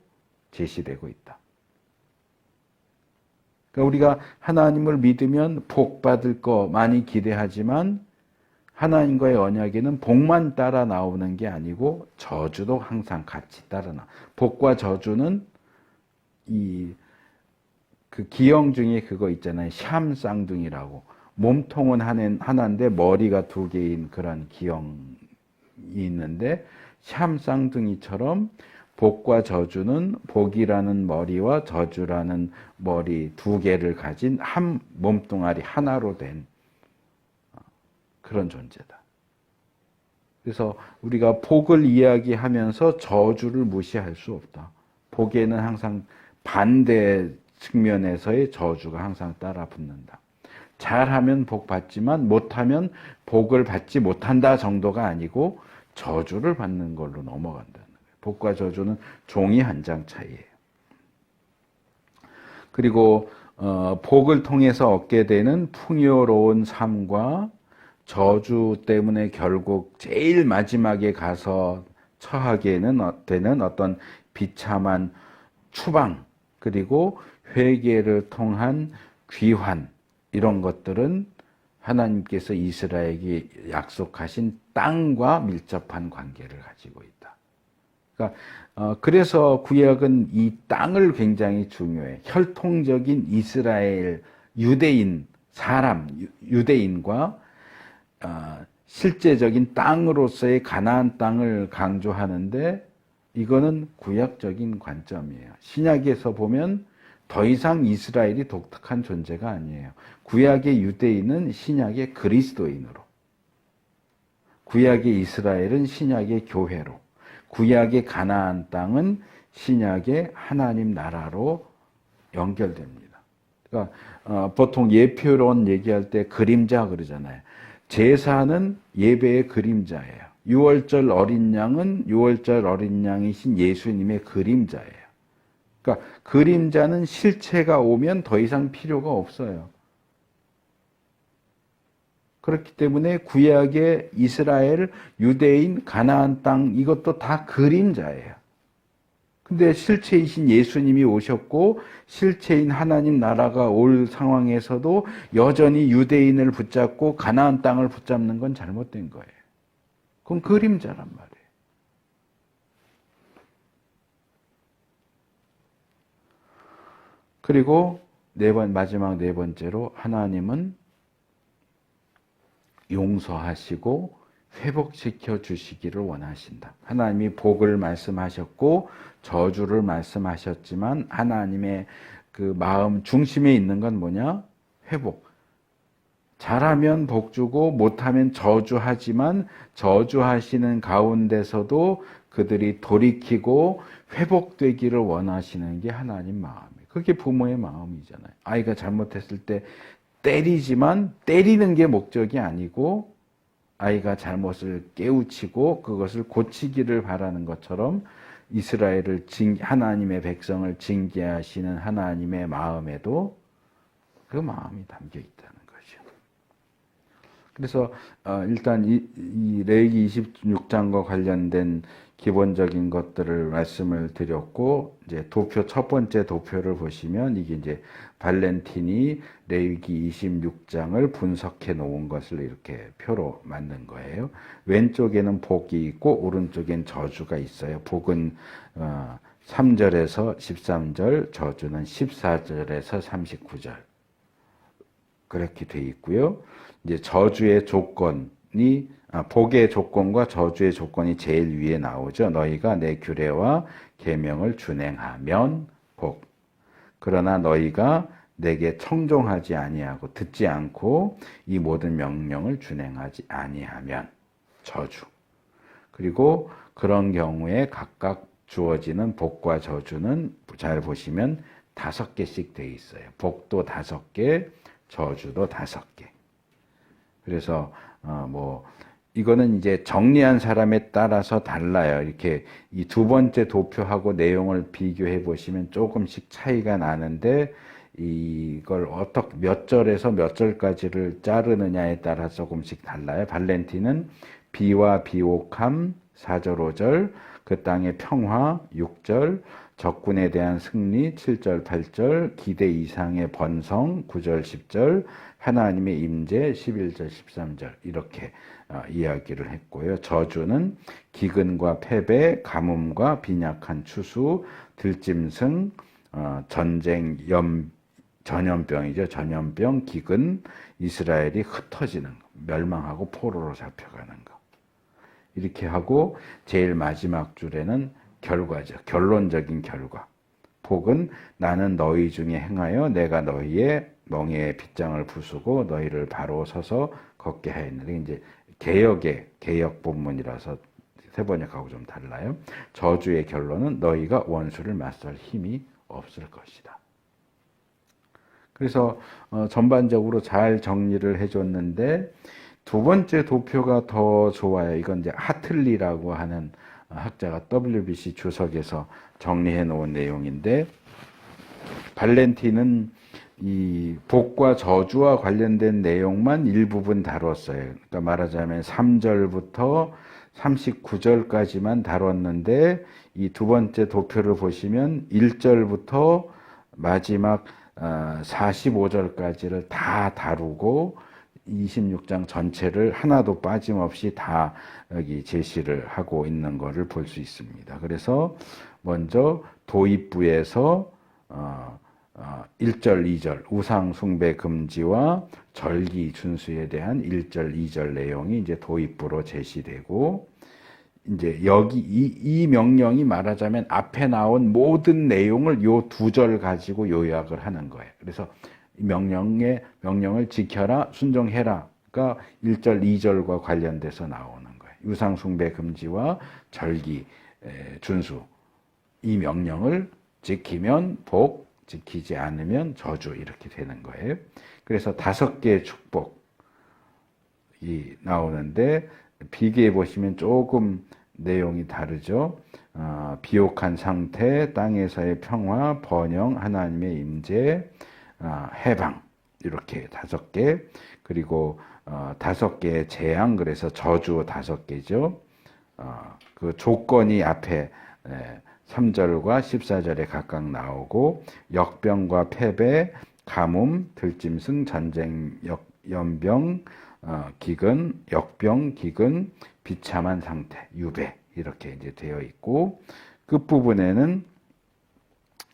제시되고 있다. 그러니까 우리가 하나님을 믿으면 복 받을 거 많이 기대하지만 하나님과의 언약에는 복만 따라 나오는 게 아니고 저주도 항상 같이 따라 나와. 복과 저주는 그 기형 중에 그거 있잖아요. 샴 쌍둥이라고. 몸통은 하나인데 머리가 두 개인 그런 기형이 있는데 샴 쌍둥이처럼 복과 저주는 복이라는 머리와 저주라는 머리 두 개를 가진 한 몸뚱아리 하나로 된 그런 존재다. 그래서 우리가 복을 이야기하면서 저주를 무시할 수 없다. 복에는 항상 반대 측면에서의 저주가 항상 따라 붙는다. 잘하면 복 받지만 못하면 복을 받지 못한다 정도가 아니고 저주를 받는 걸로 넘어간다는 거예요. 복과 저주는 종이 한 장 차이예요. 그리고 복을 통해서 얻게 되는 풍요로운 삶과 저주 때문에 결국 제일 마지막에 가서 처하게 되는 어떤 비참한 추방 그리고 회개를 통한 귀환 이런 것들은 하나님께서 이스라엘에게 약속하신 땅과 밀접한 관계를 가지고 있다. 그러니까 그래서 구약은 이 땅을 굉장히 중요해. 혈통적인 이스라엘 유대인 사람 유대인과 실제적인 땅으로서의 가나안 땅을 강조하는데 이거는 구약적인 관점이에요. 신약에서 보면 더 이상 이스라엘이 독특한 존재가 아니에요. 구약의 유대인은 신약의 그리스도인으로, 구약의 이스라엘은 신약의 교회로, 구약의 가나안 땅은 신약의 하나님 나라로 연결됩니다. 그러니까 보통 예표론 얘기할 때 그림자 그러잖아요. 제사는 예배의 그림자예요. 유월절 어린 양은 유월절 어린 양이신 예수님의 그림자예요. 그러니까 그림자는 실체가 오면 더 이상 필요가 없어요. 그렇기 때문에 구약의 이스라엘, 유대인, 가나안 땅 이것도 다 그림자예요. 근데 실체이신 예수님이 오셨고 실체인 하나님 나라가 올 상황에서도 여전히 유대인을 붙잡고 가나안 땅을 붙잡는 건 잘못된 거예요. 그건 그림자란 말이에요. 그리고 마지막 네 번째로 하나님은 용서하시고 회복시켜 주시기를 원하신다. 하나님이 복을 말씀하셨고 저주를 말씀하셨지만 하나님의 그 마음 중심에 있는 건 뭐냐? 회복. 잘하면 복 주고 못하면 저주하지만 저주하시는 가운데서도 그들이 돌이키고 회복되기를 원하시는 게 하나님 마음이에요. 그게 부모의 마음이잖아요. 아이가 잘못했을 때 때리지만 때리는 게 목적이 아니고 아이가 잘못을 깨우치고 그것을 고치기를 바라는 것처럼 이스라엘을 하나님의 백성을 징계하시는 하나님의 마음에도 그 마음이 담겨 있다는 거죠. 그래서 일단 이 레위기 26장과 관련된 기본적인 것들을 말씀을 드렸고 이제 첫 번째 도표를 보시면 이게 이제 발렌틴이 레위기 26장을 분석해 놓은 것을 이렇게 표로 만든 거예요. 왼쪽에는 복이 있고 오른쪽엔 저주가 있어요. 복은 3절에서 13절, 저주는 14절에서 39절. 그렇게 돼 있고요. 이제 저주의 조건이 복의 조건과 저주의 조건이 제일 위에 나오죠. 너희가 내 규례와 계명을 준행하면 복. 그러나 너희가 내게 청종하지 아니하고 듣지 않고 이 모든 명령을 준행하지 아니하면 저주. 그리고 그런 경우에 각각 주어지는 복과 저주는 잘 보시면 5개씩 돼 있어요. 복도 5개, 저주도 5개. 그래서 이거는 이제 정리한 사람에 따라서 달라요. 이렇게 이 두 번째 도표하고 내용을 비교해 보시면 조금씩 차이가 나는데 이걸 어떻게 몇 절에서 몇 절까지를 자르느냐에 따라 조금씩 달라요. 발렌티는 비와 비옥함 4절 5절, 그 땅의 평화 6절, 적군에 대한 승리 7절 8절, 기대 이상의 번성 9절 10절, 하나님의 임재 11절 13절 이렇게 이야기를 했고요. 저주는 기근과 패배, 가뭄과 빈약한 추수, 들짐승, 전쟁, 전염병이죠. 전염병, 기근, 이스라엘이 흩어지는 거, 멸망하고 포로로 잡혀가는 거. 이렇게 하고 제일 마지막 줄에는 결과죠. 결론적인 결과. 복은 나는 너희 중에 행하여 내가 너희의 멍에의 빗장을 부수고 너희를 바로 서서 걷게 하였느니 이제 개역 본문이라서 세번역하고 좀 달라요. 저주의 결론은 너희가 원수를 맞설 힘이 없을 것이다. 그래서 전반적으로 잘 정리를 해줬는데 두 번째 도표가 더 좋아요. 이건 이제 하틀리라고 하는 학자가 WBC 주석에서 정리해 놓은 내용인데 발렌티는 이 복과 저주와 관련된 내용만 일부분 다뤘어요. 그러니까 말하자면 3절부터 39절까지만 다뤘는데 이 두 번째 도표를 보시면 1절부터 마지막 45절까지를 다 다루고 26장 전체를 하나도 빠짐없이 다 여기 제시를 하고 있는 것을 볼 수 있습니다. 그래서 먼저 도입부에서 1절, 2절 우상 숭배 금지와 절기 준수에 대한 1절, 2절 내용이 이제 도입부로 제시되고 이제 여기 이 명령이 말하자면 앞에 나온 모든 내용을 요 두 절 가지고 요약을 하는 거예요. 그래서 명령을 지켜라, 순종해라가 1절, 2절과 관련돼서 나오는 거예요. 우상 숭배 금지와 절기 준수. 이 명령을 지키면 복, 지키지 않으면 저주 이렇게 되는 거예요. 그래서 5개의 축복이 나오는데 비교해 보시면 조금 내용이 다르죠. 비옥한 상태, 땅에서의 평화, 번영, 하나님의 임재, 해방 이렇게 5개 그리고 5개의 재앙 그래서 저주 5개죠. 그 조건이 앞에 3절과 14절에 각각 나오고 역병과 패배, 가뭄, 들짐승, 전쟁, 연병, 기근, 역병, 기근, 비참한 상태, 유배 이렇게 이제 되어 있고 끝부분에는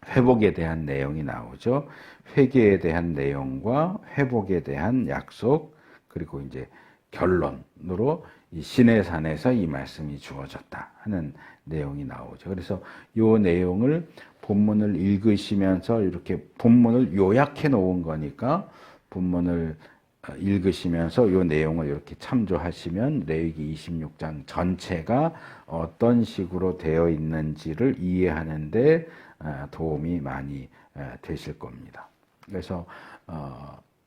회복에 대한 내용이 나오죠. 회개에 대한 내용과 회복에 대한 약속 그리고 이제 결론으로 이 신의 산에서 이 말씀이 주어졌다 하는 내용이 나오죠. 그래서 이 내용을 본문을 읽으시면서 이렇게 본문을 요약해 놓은 거니까 본문을 읽으시면서 이 내용을 이렇게 참조하시면 레위기 26장 전체가 어떤 식으로 되어 있는지를 이해하는데 도움이 많이 되실 겁니다. 그래서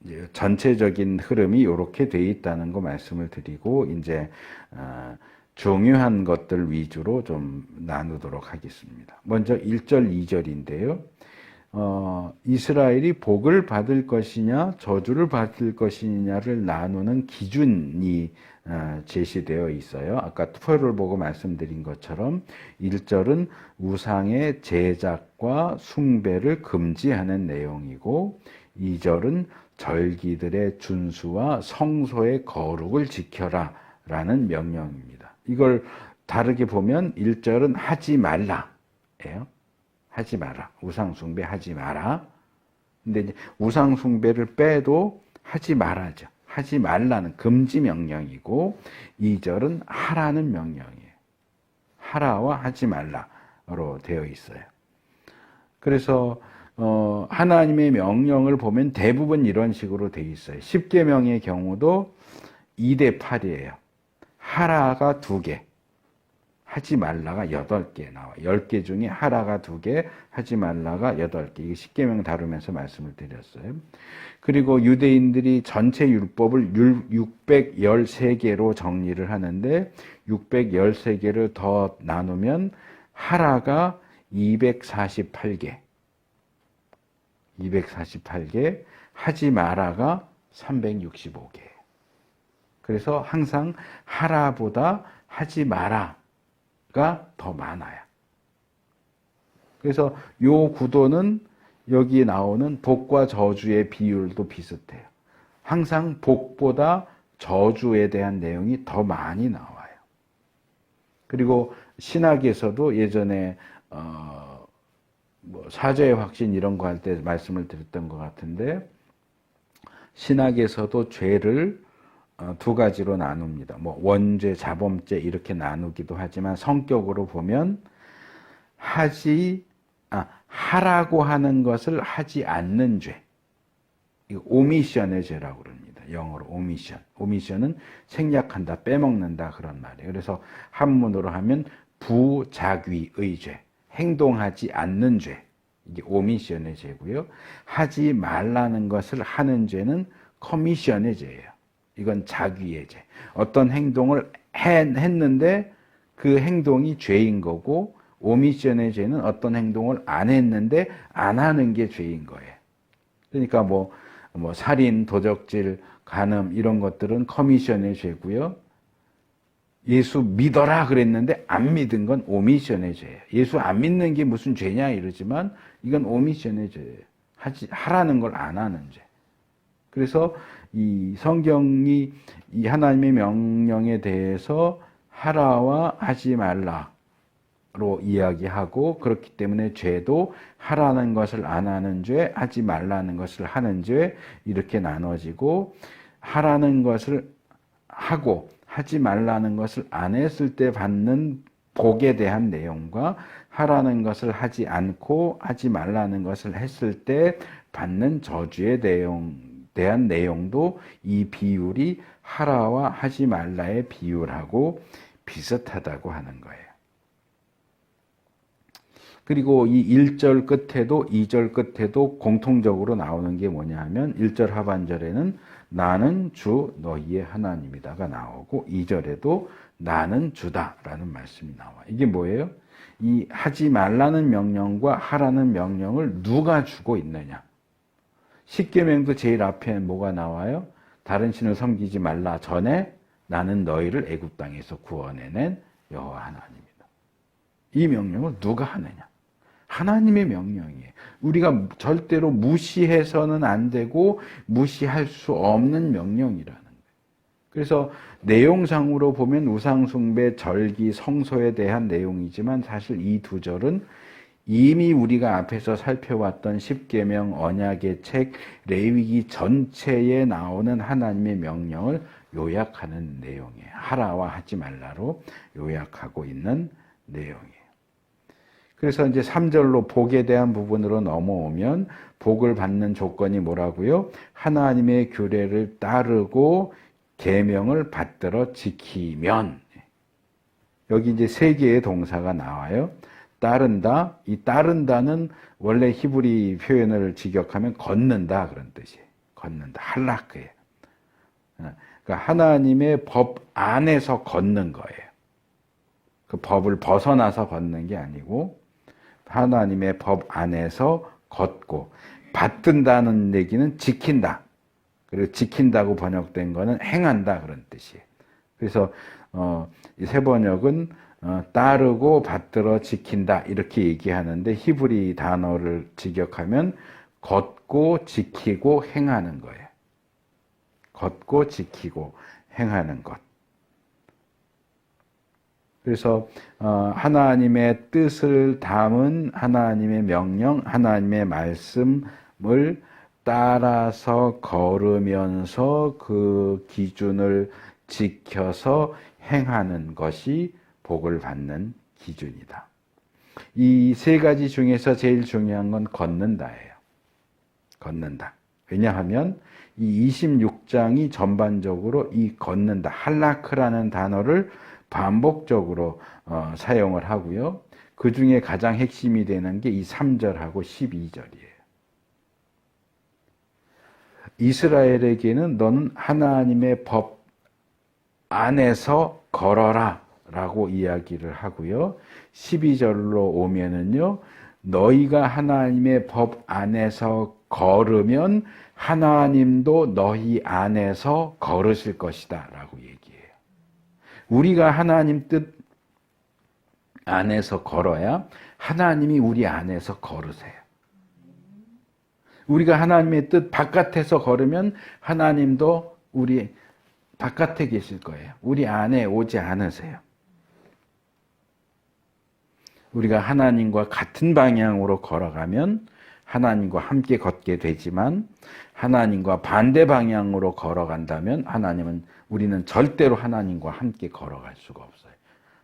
이제 전체적인 흐름이 이렇게 되어 있다는 거 말씀을 드리고 이제 중요한 것들 위주로 좀 나누도록 하겠습니다. 먼저 1절, 2절인데요. 이스라엘이 복을 받을 것이냐 저주를 받을 것이냐를 나누는 기준이 제시되어 있어요. 아까 투표를 보고 말씀드린 것처럼 1절은 우상의 제작과 숭배를 금지하는 내용이고 2절은 절기들의 준수와 성소의 거룩을 지켜라 라는 명령입니다. 이걸 다르게 보면 1절은 하지 말라예요. 하지 마라. 우상숭배 하지 마라. 근데 이제 우상숭배를 빼도 하지 말아죠. 하지 말라는 금지 명령이고 2절은 하라는 명령이에요. 하라와 하지 말라로 되어 있어요. 그래서 하나님의 명령을 보면 대부분 이런 식으로 되어 있어요. 10계명의 경우도 2대 8이에요. 하라가 2개, 하지 말라가 8개 나와요. 10개 중에 하라가 2개, 하지 말라가 8개. 이게 십계명 다루면서 말씀을 드렸어요. 그리고 유대인들이 전체 율법을 613개로 정리를 하는데 613개를 더 나누면 하라가 248개, 하지 마라가 365개. 그래서 항상 하라보다 하지 마라가 더 많아요. 그래서 요 구도는 여기 나오는 복과 저주의 비율도 비슷해요. 항상 복보다 저주에 대한 내용이 더 많이 나와요. 그리고 신학에서도 예전에 뭐 사죄의 확신 이런 거 할 때 말씀을 드렸던 것 같은데, 신학에서도 죄를 2가지로 나눕니다. 뭐 원죄, 자범죄 이렇게 나누기도 하지만 성격으로 보면 하라고 하는 것을 하지 않는 죄, 오미션의 죄라고 그럽니다. 영어로 오미션. 오미션은 생략한다, 빼먹는다 그런 말이에요. 그래서 한문으로 하면 부작위의 죄, 행동하지 않는 죄, 이게 오미션의 죄고요. 하지 말라는 것을 하는 죄는 커미션의 죄예요. 이건 자귀의 죄. 어떤 행동을 했는데 그 행동이 죄인 거고, 오미션의 죄는 어떤 행동을 안 했는데 안 하는 게 죄인 거예요. 그러니까 뭐 살인, 도적질, 간음 이런 것들은 커미션의 죄고요. 예수 믿어라 그랬는데 안 믿은 건 오미션의 죄예요. 예수 안 믿는 게 무슨 죄냐 이러지만 이건 오미션의 죄예요. 하라는 걸 안 하는 죄. 그래서 이 성경이 이 하나님의 명령에 대해서 하라와 하지 말라 로 이야기하고, 그렇기 때문에 죄도 하라는 것을 안 하는 죄, 하지 말라는 것을 하는 죄 이렇게 나눠지고, 하라는 것을 하고 하지 말라는 것을 안 했을 때 받는 복에 대한 내용과 하라는 것을 하지 않고 하지 말라는 것을 했을 때 받는 저주에 대한 내용도 이 비율이 하라와 하지 말라의 비율하고 비슷하다고 하는 거예요. 그리고 이 1절 끝에도 2절 끝에도 공통적으로 나오는 게 뭐냐 하면 1절 하반절에는 나는 주 너희의 하나님이다가 나오고 2절에도 나는 주다라는 말씀이 나와. 이게 뭐예요? 이 하지 말라는 명령과 하라는 명령을 누가 주고 있느냐. 십계명도 제일 앞에 뭐가 나와요? 다른 신을 섬기지 말라 전에 나는 너희를 애굽 땅에서 구원해낸 여호와 하나님이다. 이 명령을 누가 하느냐? 하나님의 명령이에요. 우리가 절대로 무시해서는 안 되고 무시할 수 없는 명령이라는 거예요. 그래서 내용상으로 보면 우상숭배, 절기, 성소에 대한 내용이지만 사실 이 2절은 이미 우리가 앞에서 살펴왔던 십계명, 언약의 책, 레위기 전체에 나오는 하나님의 명령을 요약하는 내용이에요. 하라와 하지 말라로 요약하고 있는 내용이에요. 그래서 이제 3절로 복에 대한 부분으로 넘어오면 복을 받는 조건이 뭐라고요? 하나님의 규례를 따르고 계명을 받들어 지키면. 여기 이제 3개의 동사가 나와요. 따른다. 이 따른다는 원래 히브리 표현을 직역하면 걷는다 그런 뜻이에요. 걷는다. 할라크예요. 그러니까 하나님의 법 안에서 걷는 거예요. 그 법을 벗어나서 걷는 게 아니고 하나님의 법 안에서 걷고, 받든다는 얘기는 지킨다. 그리고 지킨다고 번역된 거는 행한다 그런 뜻이에요. 그래서 이 세 번역은 따르고 받들어 지킨다 이렇게 얘기하는데 히브리 단어를 직역하면 걷고 지키고 행하는 거예요. 걷고 지키고 행하는 것. 그래서 하나님의 뜻을 담은 하나님의 명령, 하나님의 말씀을 따라서 걸으면서 그 기준을 지켜서 행하는 것이 복을 받는 기준이다. 이 3가지 중에서 제일 중요한 건 걷는다예요. 걷는다. 왜냐하면 이 26장이 전반적으로 이 걷는다, 할라크라는 단어를 반복적으로 사용을 하고요. 그 중에 가장 핵심이 되는 게 이 3절하고 12절이에요. 이스라엘에게는 너는 하나님의 법 안에서 걸어라 라고 이야기를 하고요. 12절로 오면은요, 너희가 하나님의 법 안에서 걸으면 하나님도 너희 안에서 걸으실 것이다 라고 얘기해요. 우리가 하나님 뜻 안에서 걸어야 하나님이 우리 안에서 걸으세요. 우리가 하나님의 뜻 바깥에서 걸으면 하나님도 우리 바깥에 계실 거예요. 우리 안에 오지 않으세요. 우리가 하나님과 같은 방향으로 걸어가면 하나님과 함께 걷게 되지만 하나님과 반대 방향으로 걸어간다면 우리는 절대로 하나님과 함께 걸어갈 수가 없어요.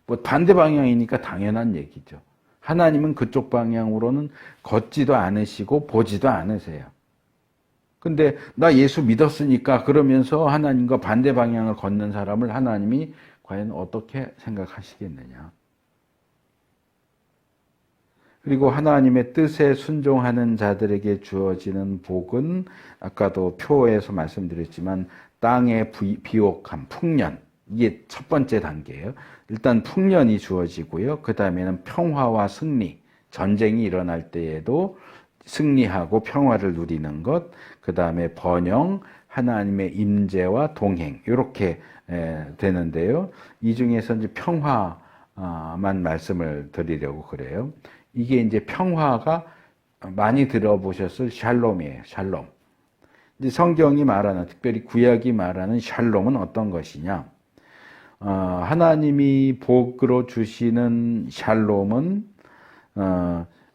뭐 반대 방향이니까 당연한 얘기죠. 하나님은 그쪽 방향으로는 걷지도 않으시고 보지도 않으세요. 근데 나 예수 믿었으니까 그러면서 하나님과 반대 방향을 걷는 사람을 하나님이 과연 어떻게 생각하시겠느냐. 그리고 하나님의 뜻에 순종하는 자들에게 주어지는 복은 아까도 표에서 말씀드렸지만 땅의 비옥함, 풍년, 이게 첫 번째 단계예요. 일단 풍년이 주어지고요. 그 다음에는 평화와 승리, 전쟁이 일어날 때에도 승리하고 평화를 누리는 것, 그 다음에 번영, 하나님의 임재와 동행, 이렇게 되는데요. 이 중에서 이제 평화만 말씀을 드리려고 그래요. 이게 이제 평화가 많이 들어보셨을 샬롬이에요. 샬롬. 이제 성경이 말하는, 특별히 구약이 말하는 샬롬은 어떤 것이냐? 하나님이 복으로 주시는 샬롬은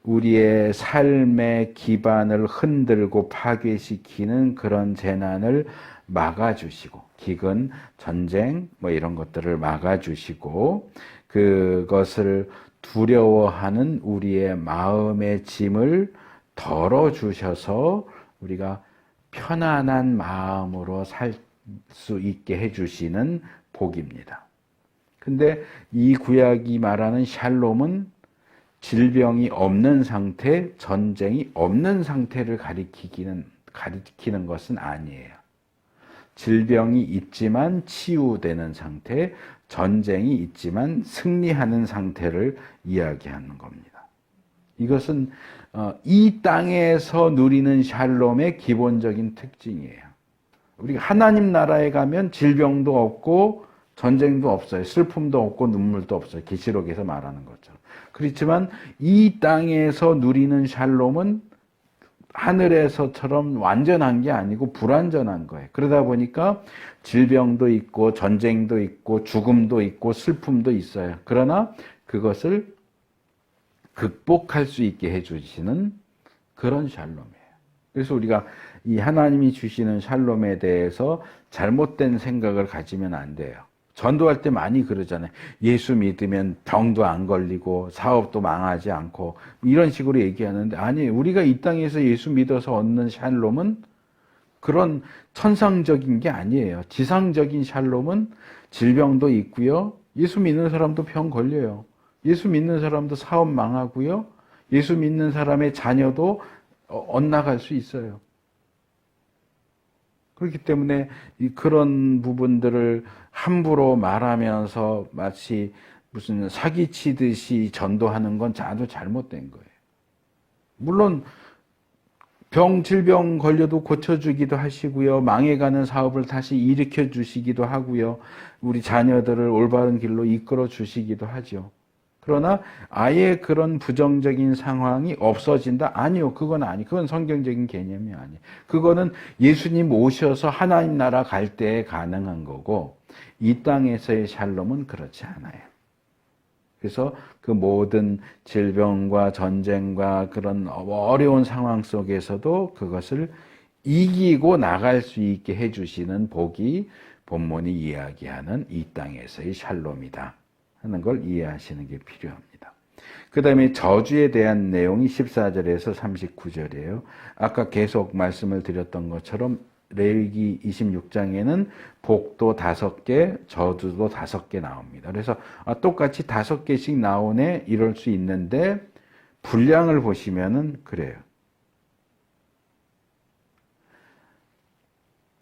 우리의 삶의 기반을 흔들고 파괴시키는 그런 재난을 막아주시고, 기근, 전쟁 뭐 이런 것들을 막아주시고, 그것을 두려워하는 우리의 마음의 짐을 덜어주셔서 우리가 편안한 마음으로 살 수 있게 해주시는 복입니다. 근데 이 구약이 말하는 샬롬은 질병이 없는 상태, 전쟁이 없는 상태를 가리키는 것은 아니에요. 질병이 있지만 치유되는 상태, 전쟁이 있지만 승리하는 상태를 이야기하는 겁니다. 이것은 이 땅에서 누리는 샬롬의 기본적인 특징이에요. 우리가 하나님 나라에 가면 질병도 없고 전쟁도 없어요. 슬픔도 없고 눈물도 없어요. 계시록에서 말하는 것처럼. 그렇지만 이 땅에서 누리는 샬롬은 하늘에서처럼 완전한 게 아니고 불완전한 거예요. 그러다 보니까 질병도 있고 전쟁도 있고 죽음도 있고 슬픔도 있어요. 그러나 그것을 극복할 수 있게 해주시는 그런 샬롬이에요. 그래서 우리가 이 하나님이 주시는 샬롬에 대해서 잘못된 생각을 가지면 안 돼요. 전도할 때 많이 그러잖아요. 예수 믿으면 병도 안 걸리고 사업도 망하지 않고 이런 식으로 얘기하는데, 아니, 우리가 이 땅에서 예수 믿어서 얻는 샬롬은 그런 천상적인 게 아니에요. 지상적인 샬롬은 질병도 있고요. 예수 믿는 사람도 병 걸려요. 예수 믿는 사람도 사업 망하고요. 예수 믿는 사람의 자녀도 엇나갈 수 있어요. 그렇기 때문에 그런 부분들을 함부로 말하면서 마치 무슨 사기치듯이 전도하는 건 아주 잘못된 거예요. 물론 질병 걸려도 고쳐주기도 하시고요. 망해가는 사업을 다시 일으켜 주시기도 하고요. 우리 자녀들을 올바른 길로 이끌어 주시기도 하죠. 그러나 아예 그런 부정적인 상황이 없어진다? 아니요. 그건 성경적인 개념이 아니에요. 그거는 예수님 오셔서 하나님 나라 갈 때에 가능한 거고, 이 땅에서의 샬롬은 그렇지 않아요. 그래서 그 모든 질병과 전쟁과 그런 어려운 상황 속에서도 그것을 이기고 나갈 수 있게 해주시는 복이 본문이 이야기하는 이 땅에서의 샬롬이다 하는 걸 이해하시는 게 필요합니다. 그 다음에 저주에 대한 내용이 14절에서 39절이에요. 아까 계속 말씀을 드렸던 것처럼 레위기 26장에는 복도 5개, 저주도 5개 나옵니다. 그래서 똑같이 5개씩 나오네 이럴 수 있는데 분량을 보시면은 그래요.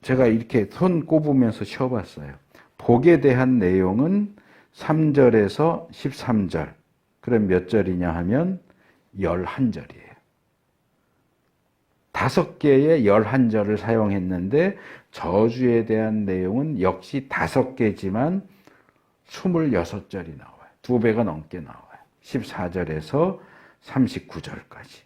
제가 이렇게 손 꼽으면서 쉬어봤어요. 복에 대한 내용은 3절에서 13절. 그럼 몇 절이냐 하면 11절이에요. 5개의 11절을 사용했는데 저주에 대한 내용은 역시 5개지만 26절이 나와요. 2배가 넘게 나와요. 14절에서 39절까지.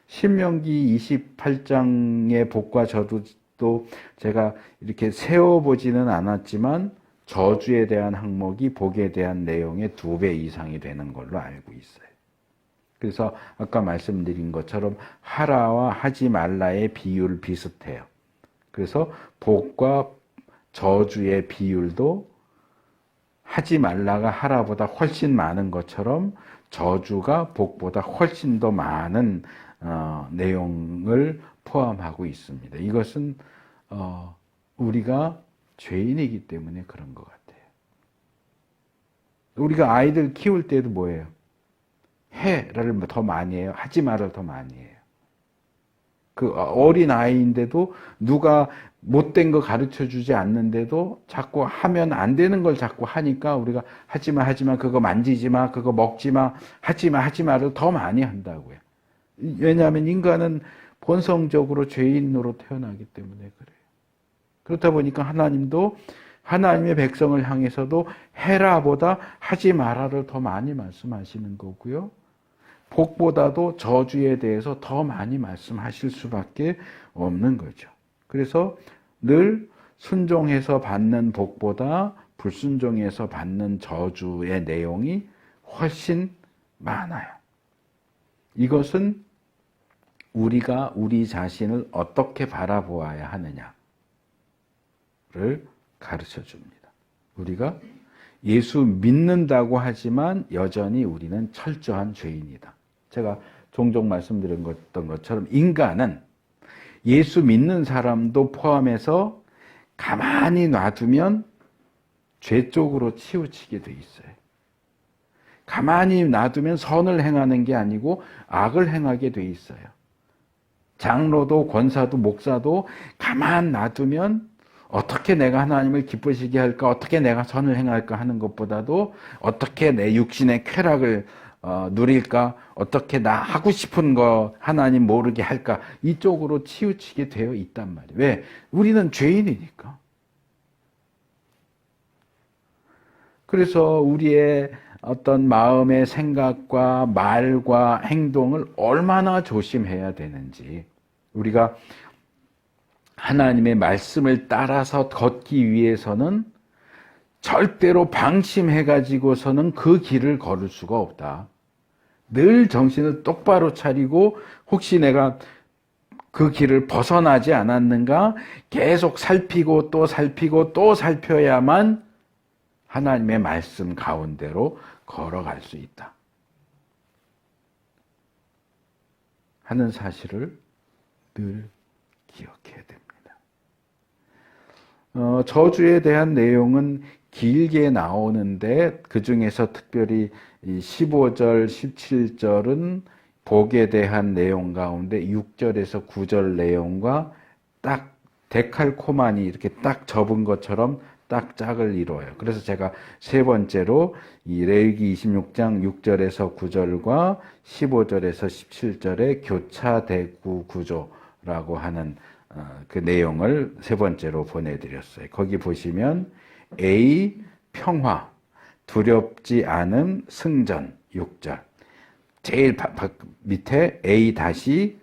신명기 28장의 복과 저주도 제가 이렇게 세워보지는 않았지만 저주에 대한 항목이 복에 대한 내용의 2배 이상이 되는 걸로 알고 있어요. 그래서 아까 말씀드린 것처럼 하라와 하지 말라의 비율 비슷해요. 그래서 복과 저주의 비율도 하지 말라가 하라보다 훨씬 많은 것처럼 저주가 복보다 훨씬 더 많은 내용을 포함하고 있습니다. 이것은 우리가 죄인이기 때문에 그런 것 같아요. 우리가 아이들 키울 때도 뭐예요? 해를 더 많이 해요? 하지 말을 더 많이 해요? 그 어린 아이인데도 누가 못된 거 가르쳐 주지 않는데도 자꾸 하면 안 되는 걸 자꾸 하니까 우리가 하지 마, 그거 만지지 마, 그거 먹지 마, 하지 마를 더 많이 한다고요. 왜냐하면 인간은 본성적으로 죄인으로 태어나기 때문에 그래요. 그렇다 보니까 하나님도 하나님의 백성을 향해서도 해라보다 하지 마라를 더 많이 말씀하시는 거고요. 복보다도 저주에 대해서 더 많이 말씀하실 수밖에 없는 거죠. 그래서 늘 순종해서 받는 복보다 불순종해서 받는 저주의 내용이 훨씬 많아요. 이것은 우리가 우리 자신을 어떻게 바라보아야 하느냐를 가르쳐 줍니다. 우리가 예수 믿는다고 하지만 여전히 우리는 철저한 죄인이다. 제가 종종 말씀드렸던 것처럼 인간은 예수 믿는 사람도 포함해서 가만히 놔두면 죄 쪽으로 치우치게 돼 있어요. 가만히 놔두면 선을 행하는 게 아니고 악을 행하게 돼 있어요. 장로도 권사도 목사도 가만 놔두면 어떻게 내가 하나님을 기쁘시게 할까, 어떻게 내가 선을 행할까 하는 것보다도 어떻게 내 육신의 쾌락을 누릴까, 어떻게 나 하고 싶은 거 하나님 모르게 할까, 이쪽으로 치우치게 되어 있단 말이에요. 왜? 우리는 죄인이니까. 그래서 우리의 어떤 마음의 생각과 말과 행동을 얼마나 조심해야 되는지, 우리가 하나님의 말씀을 따라서 걷기 위해서는 절대로 방심해가지고서는 그 길을 걸을 수가 없다. 늘 정신을 똑바로 차리고 혹시 내가 그 길을 벗어나지 않았는가 계속 살피고 또 살피고 또 살펴야만 하나님의 말씀 가운데로 걸어갈 수 있다 하는 사실을 늘 기억해야 됩니다. 저주에 대한 내용은 길게 나오는데 그 중에서 특별히 15절, 17절은 복에 대한 내용 가운데 6절에서 9절 내용과 딱 데칼코마니 이렇게 딱 접은 것처럼 딱 짝을 이루어요. 그래서 제가 세 번째로 이 레위기 26장 6절에서 9절과 15절에서 17절의 교차대구 구조라고 하는 그 내용을 세 번째로 보내드렸어요. 거기 보시면 A 평화, 두렵지 않음, 승전 6절. 제일 밑에 A 다시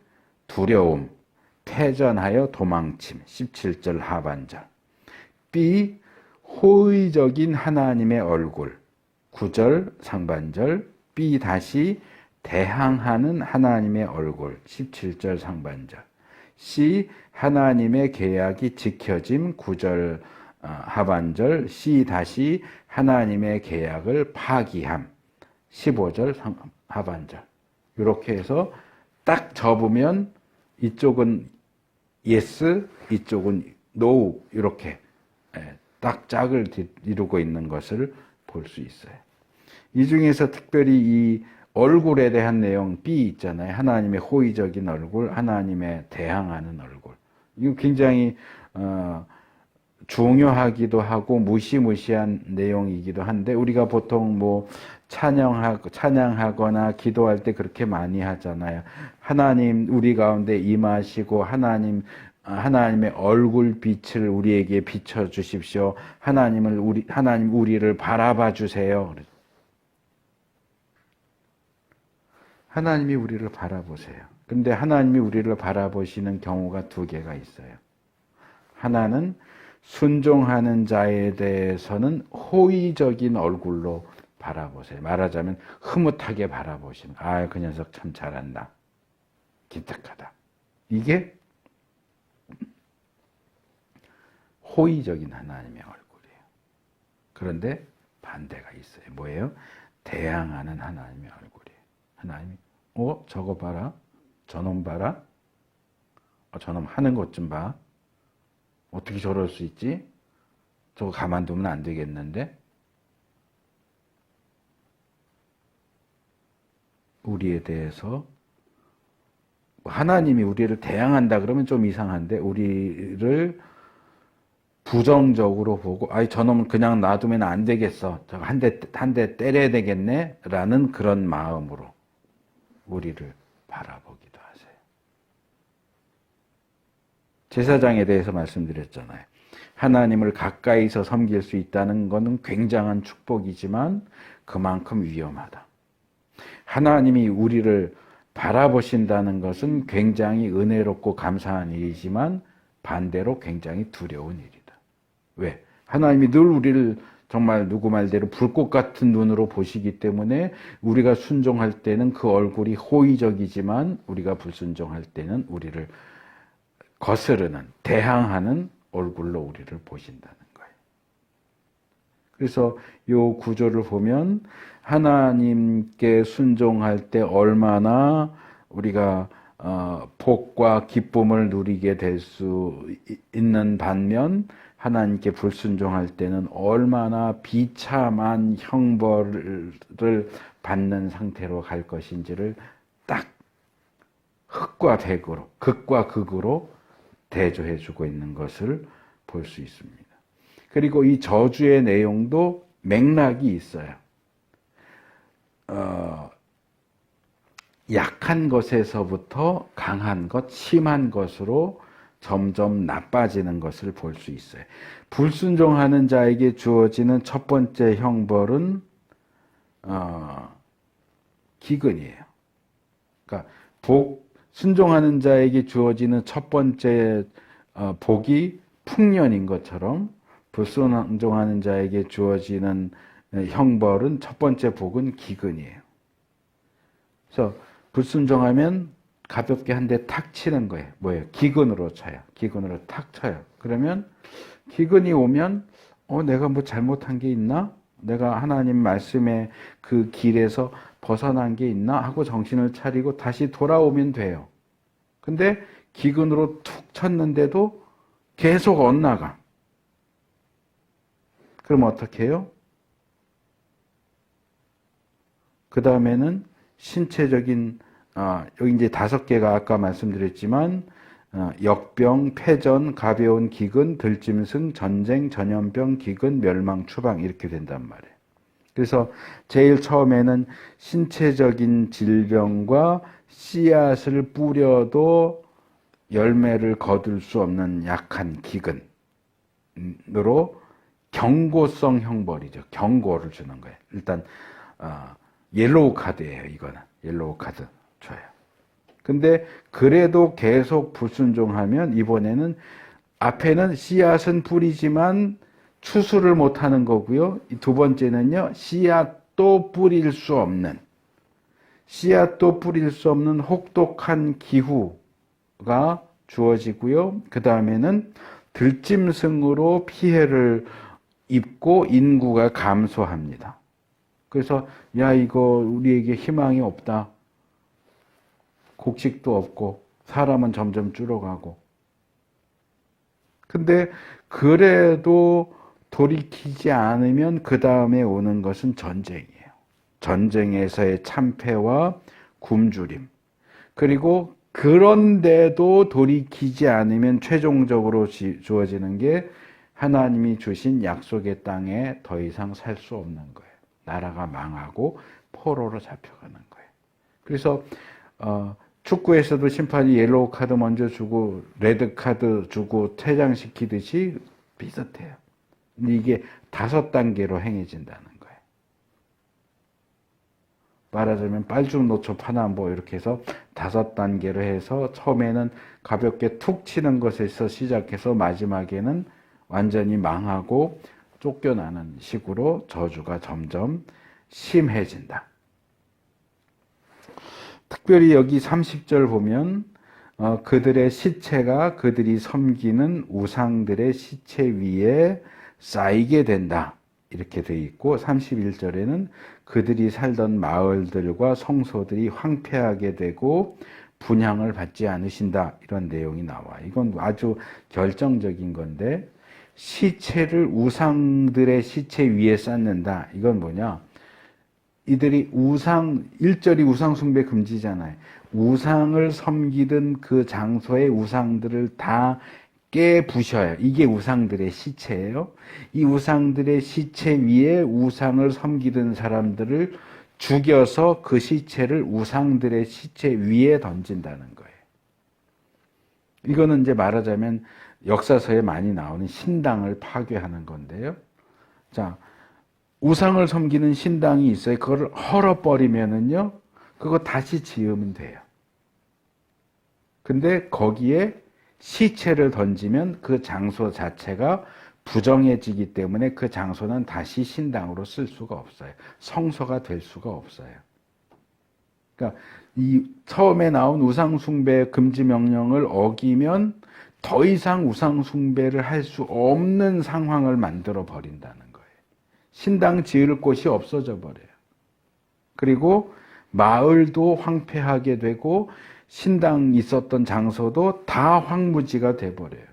두려움, 패전하여 도망침 17절 하반절. B 호의적인 하나님의 얼굴 9절 상반절. B 다시 대항하는 하나님의 얼굴 17절 상반절. C 하나님의 계약이 지켜짐 9절 하반절. C 다시 하나님의 계약을 파기함 15절 하반절. 이렇게 해서 딱 접으면 이쪽은 yes, 이쪽은 no 이렇게 딱 짝을 이루고 있는 것을 볼 수 있어요. 이 중에서 특별히 이 얼굴에 대한 내용 B 있잖아요. 하나님의 호의적인 얼굴, 하나님의 대항하는 얼굴. 이거 굉장히 중요하기도 하고 무시무시한 내용이기도 한데 우리가 보통 뭐 찬양하거나 기도할 때 그렇게 많이 하잖아요. 하나님 우리 가운데 임하시고 하나님의 얼굴 빛을 우리에게 비춰 주십시오. 하나님 우리를 바라봐 주세요. 하나님이 우리를 바라보세요. 근데 하나님이 우리를 바라보시는 경우가 두 개가 있어요. 하나는 순종하는 자에 대해서는 호의적인 얼굴로 바라보세요. 말하자면 흐뭇하게 바라보시는, 아, 그 녀석 참 잘한다. 기특하다. 이게 호의적인 하나님의 얼굴이에요. 그런데 반대가 있어요. 뭐예요? 대항하는 하나님의 얼굴이에요. 하나님이 저거 봐라. 저놈 봐라. 저놈 하는 것 좀 봐. 어떻게 저럴 수 있지? 저거 가만두면 안 되겠는데? 우리에 대해서 하나님이 우리를 대항한다 그러면 좀 이상한데 우리를 부정적으로 보고 저놈은 그냥 놔두면 안 되겠어. 저거 한 대 때려야 되겠네? 라는 그런 마음으로 우리를 바라보기도 하세요. 제사장에 대해서 말씀드렸잖아요. 하나님을 가까이서 섬길 수 있다는 것은 굉장한 축복이지만 그만큼 위험하다. 하나님이 우리를 바라보신다는 것은 굉장히 은혜롭고 감사한 일이지만 반대로 굉장히 두려운 일이다. 왜? 하나님이 늘 우리를 정말 누구 말대로 불꽃 같은 눈으로 보시기 때문에 우리가 순종할 때는 그 얼굴이 호의적이지만 우리가 불순종할 때는 우리를 거스르는, 대항하는 얼굴로 우리를 보신다는 거예요. 그래서 이 구조를 보면 하나님께 순종할 때 얼마나 우리가 복과 기쁨을 누리게 될 수 있는 반면 하나님께 불순종할 때는 얼마나 비참한 형벌을 받는 상태로 갈 것인지를 딱 흑과 백으로, 극과 극으로 대조해 주고 있는 것을 볼 수 있습니다. 그리고 이 저주의 내용도 맥락이 있어요. 약한 것에서부터 강한 것, 심한 것으로 점점 나빠지는 것을 볼 수 있어요. 불순종하는 자에게 주어지는 첫 번째 형벌은 기근이에요. 그러니까 순종하는 자에게 주어지는 첫 번째 복이 풍년인 것처럼 불순종하는 자에게 주어지는 형벌은 첫 번째 복은 기근이에요. 그래서 불순종하면 가볍게 한 대 탁 치는 거예요. 뭐예요? 기근으로 쳐요. 기근으로 탁 쳐요. 그러면 기근이 오면 내가 뭐 잘못한 게 있나? 내가 하나님 말씀의 그 길에서 벗어난 게 있나? 하고 정신을 차리고 다시 돌아오면 돼요. 근데 기근으로 툭 쳤는데도 계속 엇나가. 그럼 어떻게 해요? 그 다음에는 신체적인 여기 이제 5개가 아까 말씀드렸지만 역병, 패전, 가벼운 기근, 들짐승, 전쟁, 전염병, 기근, 멸망, 추방 이렇게 된단 말이에요. 그래서 제일 처음에는 신체적인 질병과 씨앗을 뿌려도 열매를 거둘 수 없는 약한 기근으로 경고성 형벌이죠. 경고를 주는 거예요. 일단 옐로우 카드예요. 이거는 옐로우 카드 줘요. 근데 그래도 계속 불순종하면 이번에는 앞에는 씨앗은 뿌리지만 추수를 못하는 거고요. 두 번째는요. 씨앗도 뿌릴 수 없는 혹독한 기후가 주어지고요. 그 다음에는 들짐승으로 피해를 입고 인구가 감소합니다. 그래서 이거 우리에게 희망이 없다. 곡식도 없고 사람은 점점 줄어가고 근데 그래도 돌이키지 않으면 그 다음에 오는 것은 전쟁이에요. 전쟁에서의 참패와 굶주림. 그리고 그런데도 돌이키지 않으면 최종적으로 주어지는 게 하나님이 주신 약속의 땅에 더 이상 살 수 없는 거예요. 나라가 망하고 포로로 잡혀가는 거예요. 그래서 축구에서도 심판이 옐로우 카드 먼저 주고 레드 카드 주고 퇴장시키듯이 비슷해요. 이게 5단계로 행해진다는 거예요. 말하자면 빨주 노초 파남보 이렇게 해서 5단계로 해서 처음에는 가볍게 툭 치는 것에서 시작해서 마지막에는 완전히 망하고 쫓겨나는 식으로 저주가 점점 심해진다. 특별히 여기 30절 보면 그들의 시체가 그들이 섬기는 우상들의 시체 위에 쌓이게 된다. 이렇게 되어 있고 31절에는 그들이 살던 마을들과 성소들이 황폐하게 되고 분향을 받지 않으신다. 이런 내용이 나와. 이건 아주 결정적인 건데 시체를 우상들의 시체 위에 쌓는다. 이건 뭐냐? 이들이 일절이 우상 숭배 금지잖아요. 우상을 섬기던 그 장소의 우상들을 다 깨부셔요. 이게 우상들의 시체예요. 이 우상들의 시체 위에 우상을 섬기던 사람들을 죽여서 그 시체를 우상들의 시체 위에 던진다는 거예요. 이거는 이제 말하자면 역사서에 많이 나오는 신당을 파괴하는 건데요. 자, 우상을 섬기는 신당이 있어요. 그걸 헐어버리면은요, 그거 다시 지으면 돼요. 근데 거기에 시체를 던지면 그 장소 자체가 부정해지기 때문에 그 장소는 다시 신당으로 쓸 수가 없어요. 성소가 될 수가 없어요. 그러니까 이 처음에 나온 우상숭배 금지 명령을 어기면 더 이상 우상숭배를 할 수 없는 상황을 만들어 버린다는 거예요. 신당 지을 곳이 없어져 버려요. 그리고 마을도 황폐하게 되고 신당 있었던 장소도 다 황무지가 돼버려요.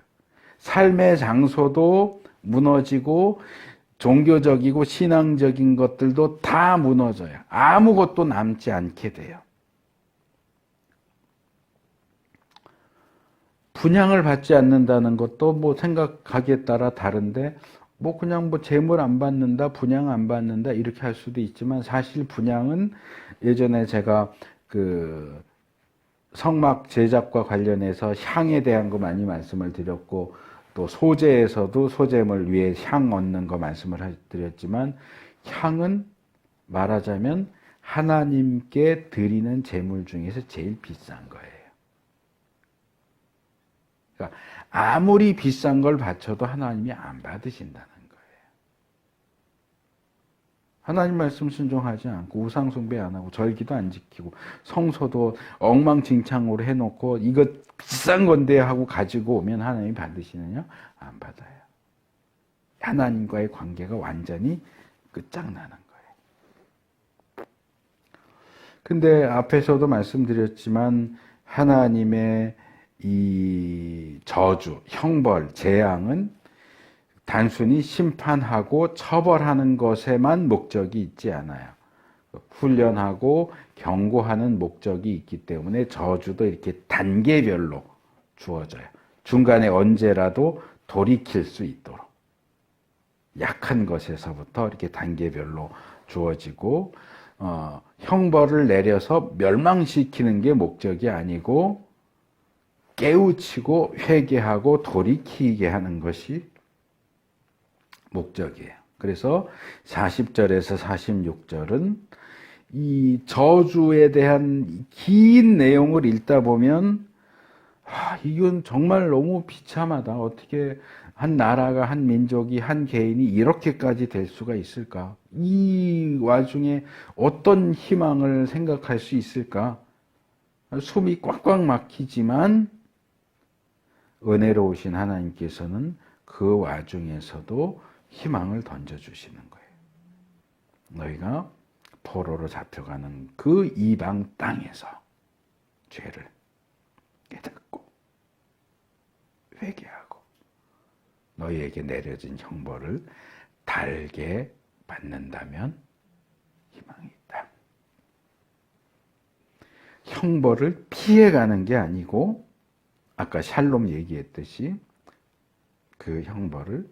삶의 장소도 무너지고 종교적이고 신앙적인 것들도 다 무너져요. 아무것도 남지 않게 돼요. 분향을 받지 않는다는 것도 뭐 생각하기에 따라 다른데 뭐 그냥 뭐 재물 안 받는다, 분향 안 받는다 이렇게 할 수도 있지만 사실 분향은 예전에 제가 그 성막 제작과 관련해서 향에 대한 거 많이 말씀을 드렸고 또 소재에서도 소재물 위에 향 얻는 거 말씀을 드렸지만 향은 말하자면 하나님께 드리는 제물 중에서 제일 비싼 거예요. 그러니까 아무리 비싼 걸 바쳐도 하나님이 안 받으신다는 거예요. 하나님 말씀 순종하지 않고 우상 숭배 안 하고 절기도 안 지키고 성소도 엉망진창으로 해놓고 이거 비싼 건데 하고 가지고 오면 하나님이 받으시느냐? 안 받아요. 하나님과의 관계가 완전히 끝장나는 거예요. 근데 앞에서도 말씀드렸지만 하나님의 이 저주, 형벌, 재앙은 단순히 심판하고 처벌하는 것에만 목적이 있지 않아요. 훈련하고 경고하는 목적이 있기 때문에 저주도 이렇게 단계별로 주어져요. 중간에 언제라도 돌이킬 수 있도록 약한 것에서부터 이렇게 단계별로 주어지고 형벌을 내려서 멸망시키는 게 목적이 아니고 깨우치고 회개하고 돌이키게 하는 것이 목적이에요. 그래서 40절에서 46절은 이 저주에 대한 긴 내용을 읽다 보면 이건 정말 너무 비참하다. 어떻게 한 나라가, 한 민족이, 한 개인이 이렇게까지 될 수가 있을까? 이 와중에 어떤 희망을 생각할 수 있을까? 숨이 꽉꽉 막히지만 은혜로우신 하나님께서는 그 와중에서도 희망을 던져주시는 거예요. 너희가 포로로 잡혀가는 그 이방 땅에서 죄를 깨닫고 회개하고 너희에게 내려진 형벌을 달게 받는다면 희망이 있다. 형벌을 피해가는 게 아니고 아까 샬롬 얘기했듯이 그 형벌을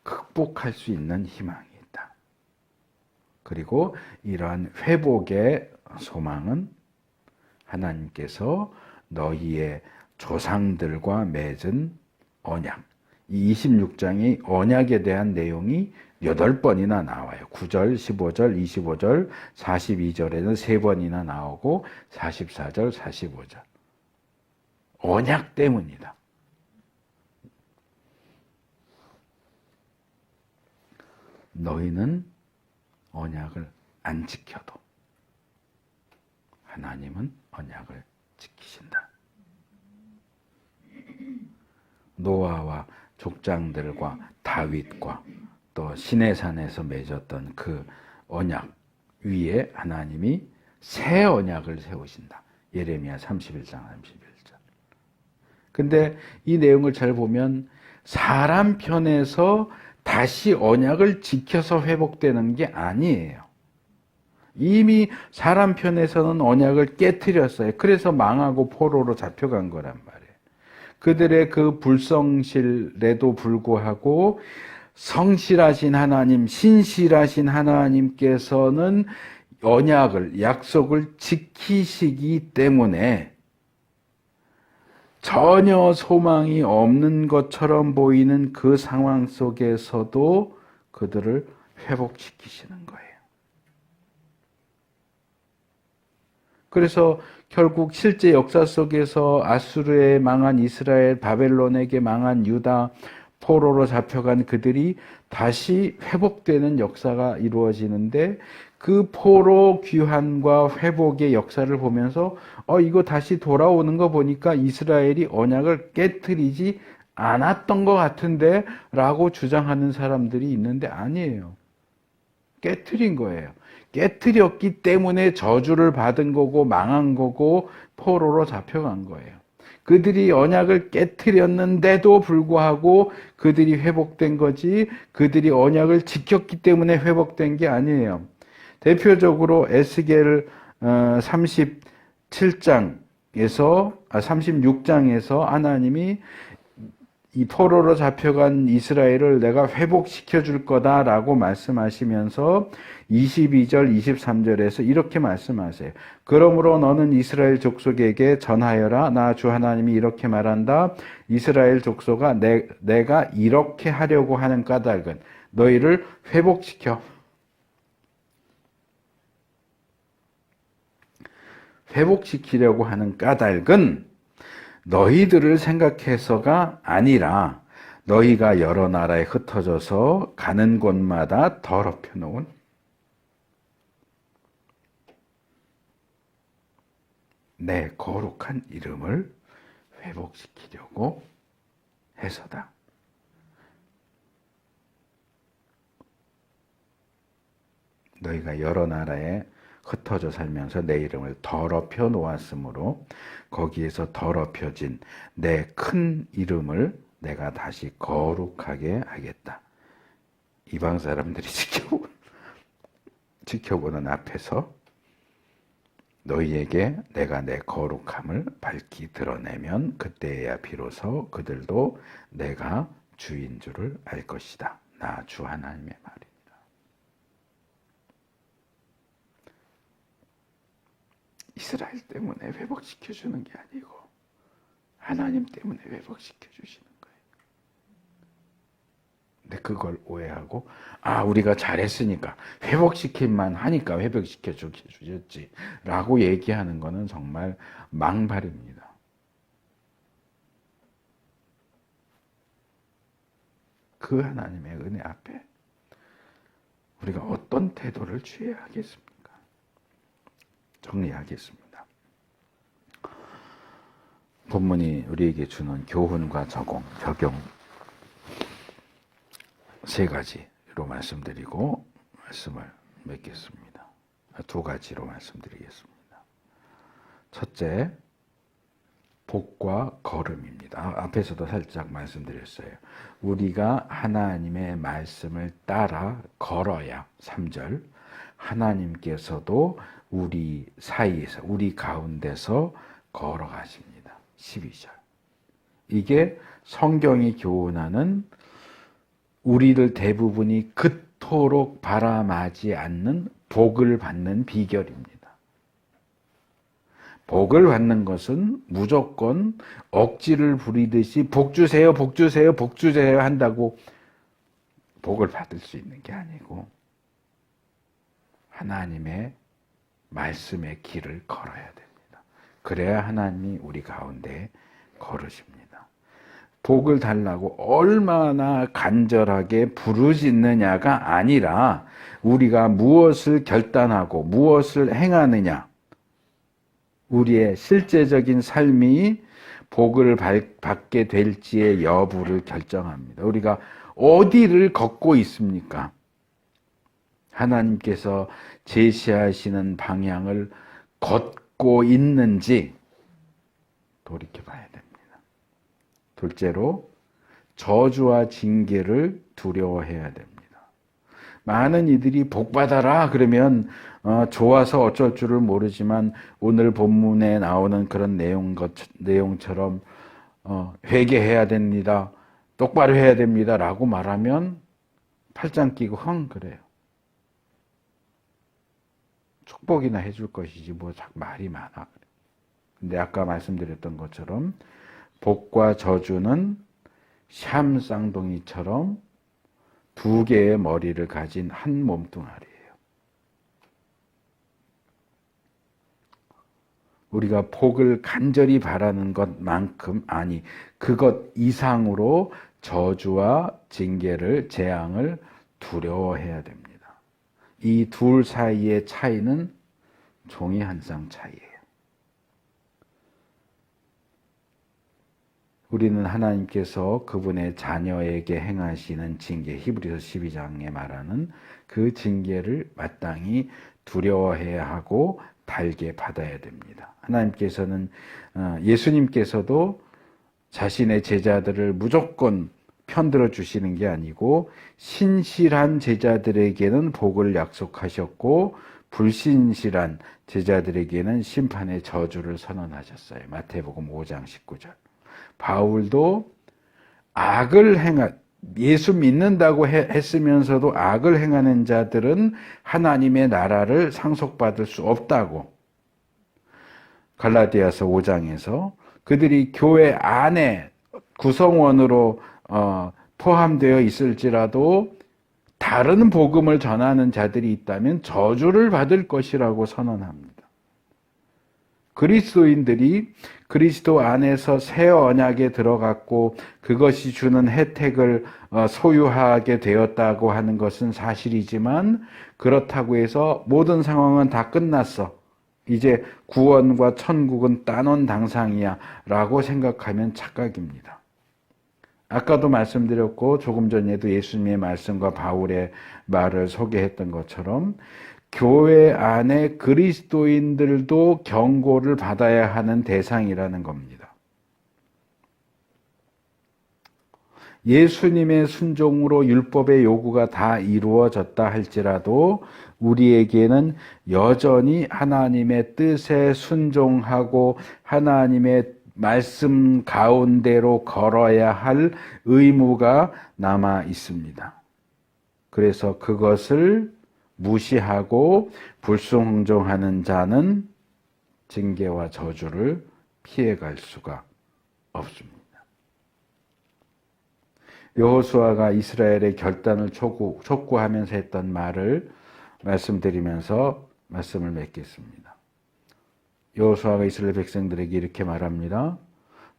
극복할 수 있는 희망이 있다. 그리고 이러한 회복의 소망은 하나님께서 너희의 조상들과 맺은 언약, 이 26장의 언약에 대한 내용이 8번이나 나와요. 9절, 15절, 25절, 42절에는 3번이나 나오고 44절, 45절. 언약 때문이다. 너희는 언약을 안 지켜도 하나님은 언약을 지키신다. 노아와 족장들과 다윗과 또 시내산에서 맺었던 그 언약 위에 하나님이 새 언약을 세우신다. 예레미야 31장 31절. 근데 이 내용을 잘 보면 사람 편에서 다시 언약을 지켜서 회복되는 게 아니에요. 이미 사람 편에서는 언약을 깨트렸어요. 그래서 망하고 포로로 잡혀간 거란 말이에요. 그들의 그 불성실에도 불구하고 성실하신 하나님, 신실하신 하나님께서는 언약을, 약속을 지키시기 때문에 전혀 소망이 없는 것처럼 보이는 그 상황 속에서도 그들을 회복시키시는 거예요. 그래서 결국 실제 역사 속에서 아수르에 망한 이스라엘, 바벨론에게 망한 유다, 포로로 잡혀간 그들이 다시 회복되는 역사가 이루어지는데 그 포로 귀환과 회복의 역사를 보면서 이거 다시 돌아오는 거 보니까 이스라엘이 언약을 깨트리지 않았던 것 같은데 라고 주장하는 사람들이 있는데 아니에요. 깨트린 거예요. 깨트렸기 때문에 저주를 받은 거고 망한 거고 포로로 잡혀간 거예요. 그들이 언약을 깨트렸는데도 불구하고 그들이 회복된 거지 그들이 언약을 지켰기 때문에 회복된 게 아니에요. 대표적으로 에스겔 36장에서 하나님이 이 포로로 잡혀간 이스라엘을 내가 회복시켜 줄 거다라고 말씀하시면서 22절, 23절에서 이렇게 말씀하세요. 그러므로 너는 이스라엘 족속에게 전하여라. 나 주 하나님이 이렇게 말한다. 이스라엘 족속아 내가 이렇게 하려고 하는 까닭은 너희를 회복시켜. 회복시키려고 하는 까닭은 너희들을 생각해서가 아니라 너희가 여러 나라에 흩어져서 가는 곳마다 더럽혀 놓은 내 거룩한 이름을 회복시키려고 해서다. 너희가 여러 나라에 흩어져 살면서 내 이름을 더럽혀 놓았으므로 거기에서 더럽혀진 내 큰 이름을 내가 다시 거룩하게 하겠다. 이방 사람들이 지켜보는 앞에서 너희에게 내가 내 거룩함을 밝히 드러내면 그때야 비로소 그들도 내가 주인 줄을 알 것이다. 나 주 하나님의 말입니다. 이스라엘 때문에 회복시켜주는 게 아니고 하나님 때문에 회복시켜주시는 거예요. 근데 그걸 오해하고 우리가 잘했으니까 회복시킬만 하니까 회복시켜주셨지 라고 얘기하는 거는 정말 망발입니다. 그 하나님의 은혜 앞에 우리가 어떤 태도를 취해야 하겠습니까? 정리하겠습니다. 본문이 우리에게 주는 교훈과 적용 3가지로 말씀드리고 말씀을 맺겠습니다. 2가지로 말씀드리겠습니다. 첫째, 복과 걸음입니다. 앞에서도 살짝 말씀드렸어요. 우리가 하나님의 말씀을 따라 걸어야 3절 하나님께서도 우리 사이에서 우리 가운데서 걸어가십니다. 12절 이게 성경이 교훈하는 우리들 대부분이 그토록 바람하지 않는 복을 받는 비결입니다. 복을 받는 것은 무조건 억지를 부리듯이 복 주세요, 복 주세요, 복 주세요 한다고 복을 받을 수 있는 게 아니고 하나님의 말씀의 길을 걸어야 됩니다. 그래야 하나님이 우리 가운데 걸으십니다. 복을 달라고 얼마나 간절하게 부르짖느냐가 아니라 우리가 무엇을 결단하고 무엇을 행하느냐, 우리의 실제적인 삶이 복을 받게 될지의 여부를 결정합니다. 우리가 어디를 걷고 있습니까? 하나님께서 제시하시는 방향을 걷고 있는지 돌이켜봐야 됩니다. 둘째로 저주와 징계를 두려워해야 됩니다. 많은 이들이 복 받아라 그러면 좋아서 어쩔 줄을 모르지만 오늘 본문에 나오는 그런 내용처럼 회개해야 됩니다. 똑바로 해야 됩니다. 라고 말하면 팔짱 끼고 그래요. 축복이나 해줄 것이지 뭐 자꾸 말이 많아. 근데 아까 말씀드렸던 것처럼 복과 저주는 샴 쌍둥이처럼 두 개의 머리를 가진 한 몸뚱아리예요. 우리가 복을 간절히 바라는 것만큼 아니 그것 이상으로 저주와 징계를 재앙을 두려워해야 됩니다. 이 둘 사이의 차이는 종이 한 쌍 차이예요. 우리는 하나님께서 그분의 자녀에게 행하시는 징계, 히브리서 12장에 말하는 그 징계를 마땅히 두려워해야 하고 달게 받아야 됩니다. 하나님께서는 예수님께서도 자신의 제자들을 무조건 편들어 주시는 게 아니고 신실한 제자들에게는 복을 약속하셨고 불신실한 제자들에게는 심판의 저주를 선언하셨어요. 마태복음 5장 19절. 바울도 예수 믿는다고 했으면서도 악을 행하는 자들은 하나님의 나라를 상속받을 수 없다고 갈라디아서 5장에서 그들이 교회 안에 구성원으로 포함되어 있을지라도 다른 복음을 전하는 자들이 있다면 저주를 받을 것이라고 선언합니다. 그리스도인들이 그리스도 안에서 새 언약에 들어갔고 그것이 주는 혜택을 소유하게 되었다고 하는 것은 사실이지만 그렇다고 해서 모든 상황은 다 끝났어. 이제 구원과 천국은 따놓은 당상이야 라고 생각하면 착각입니다. 아까도 말씀드렸고 조금 전에도 예수님의 말씀과 바울의 말을 소개했던 것처럼 교회 안에 그리스도인들도 경고를 받아야 하는 대상이라는 겁니다. 예수님의 순종으로 율법의 요구가 다 이루어졌다 할지라도 우리에게는 여전히 하나님의 뜻에 순종하고 하나님의 말씀 가운데로 걸어야 할 의무가 남아 있습니다. 그래서 그것을 무시하고 불순종하는 자는 징계와 저주를 피해갈 수가 없습니다. 여호수아가 이스라엘의 결단을 촉구하면서 했던 말을 말씀드리면서 말씀을 맺겠습니다. 여호수아가 이스라엘 백성들에게 이렇게 말합니다.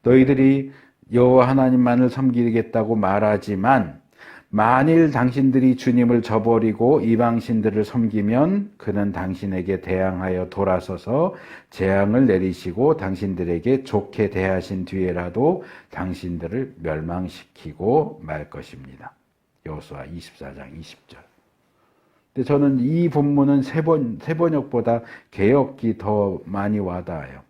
너희들이 여호와 하나님만을 섬기겠다고 말하지만 만일 당신들이 주님을 저버리고 이방신들을 섬기면 그는 당신에게 대항하여 돌아서서 재앙을 내리시고 당신들에게 좋게 대하신 뒤에라도 당신들을 멸망시키고 말 것입니다. 여호수아 24장 20절. 근데 저는 이 본문은 세번역보다 개역기 더 많이 와닿아요.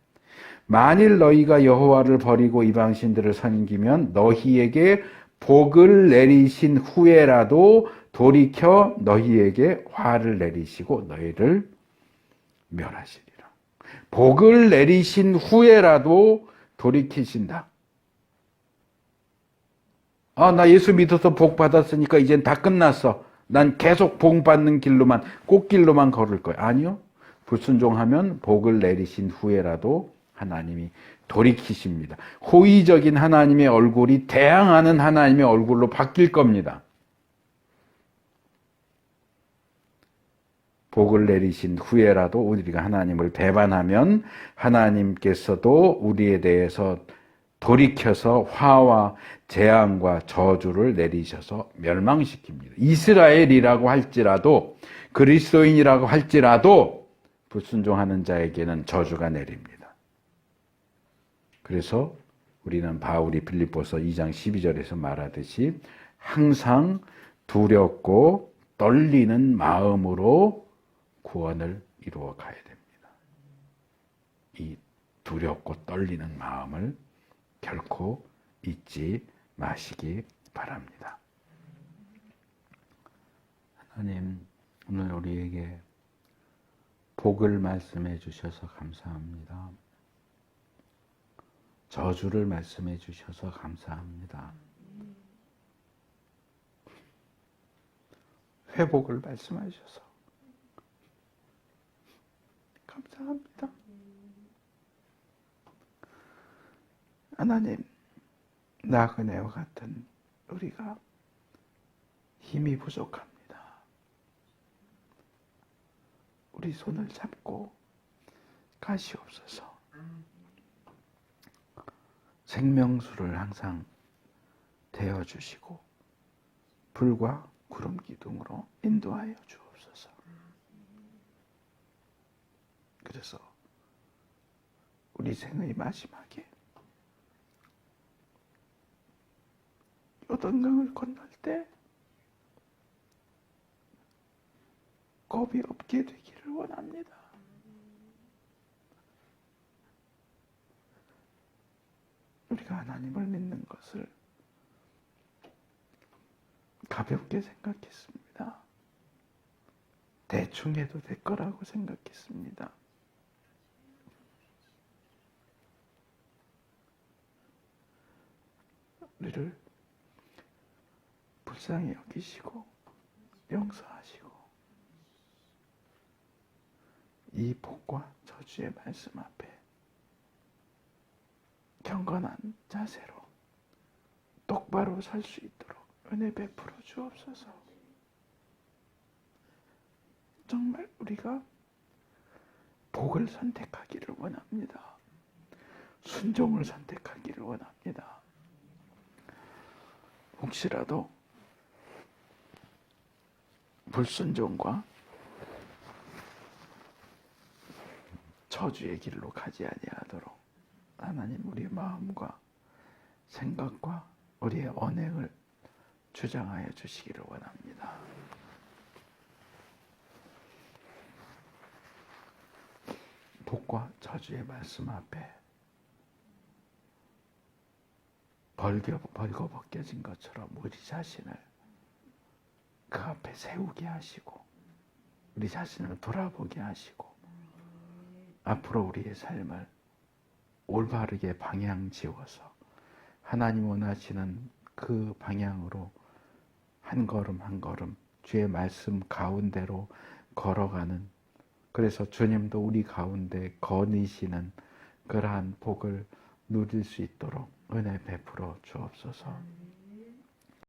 만일 너희가 여호와를 버리고 이방신들을 섬기면 너희에게 복을 내리신 후에라도 돌이켜 너희에게 화를 내리시고 너희를 멸하시리라. 복을 내리신 후에라도 돌이키신다. 나 예수 믿어서 복 받았으니까 이젠 다 끝났어. 난 계속 복 받는 길로만, 꽃길로만 걸을 거야. 아니요. 불순종하면 복을 내리신 후에라도 하나님이 돌이키십니다. 호의적인 하나님의 얼굴이 대항하는 하나님의 얼굴로 바뀔 겁니다. 복을 내리신 후에라도 우리가 하나님을 배반하면 하나님께서도 우리에 대해서 돌이켜서 화와 재앙과 저주를 내리셔서 멸망시킵니다. 이스라엘이라고 할지라도 그리스도인이라고 할지라도 불순종하는 자에게는 저주가 내립니다. 그래서 우리는 바울이 빌립보서 2장 12절에서 말하듯이 항상 두렵고 떨리는 마음으로 구원을 이루어 가야 됩니다. 이 두렵고 떨리는 마음을 결코 잊지 마시기 바랍니다. 하나님, 오늘 우리에게 복을 말씀해 주셔서 감사합니다. 저주를 말씀해 주셔서 감사합니다. 회복을 말씀하셔서 감사합니다. 하나님, 나그네와 같은 우리가 힘이 부족합니다. 우리 손을 잡고 가시옵소서. 생명수를 항상 대어주시고 불과 구름 기둥으로 인도하여 주옵소서. 그래서 우리 생의 마지막에 요단강을 건널 때 겁이 없게 되기를 원합니다. 우리가 하나님을 믿는 것을 가볍게 생각했습니다. 대충 해도 될 거라고 생각했습니다. 우리를 불쌍히 여기시고 용서하시고 이 복과 저주의 말씀 앞에 경건한 자세로 똑바로 설 수 있도록 은혜 베풀어 주옵소서. 정말 우리가 복을 선택하기를 원합니다. 순종을 선택하기를 원합니다. 혹시라도 불순종과 저주의 길로 가지 아니하도록 하나님 우리의 마음과 생각과 우리의 언행을 주장하여 주시기를 원합니다. 복과 저주의 말씀 앞에 벌거벗겨진 것처럼 우리 자신을 그 앞에 세우게 하시고 우리 자신을 돌아보게 하시고 앞으로 우리의 삶을 올바르게 방향 지어서 하나님 원하시는 그 방향으로 한 걸음 한 걸음 주의 말씀 가운데로 걸어가는, 그래서 주님도 우리 가운데 거니시는 그러한 복을 누릴 수 있도록 은혜 베풀어 주옵소서.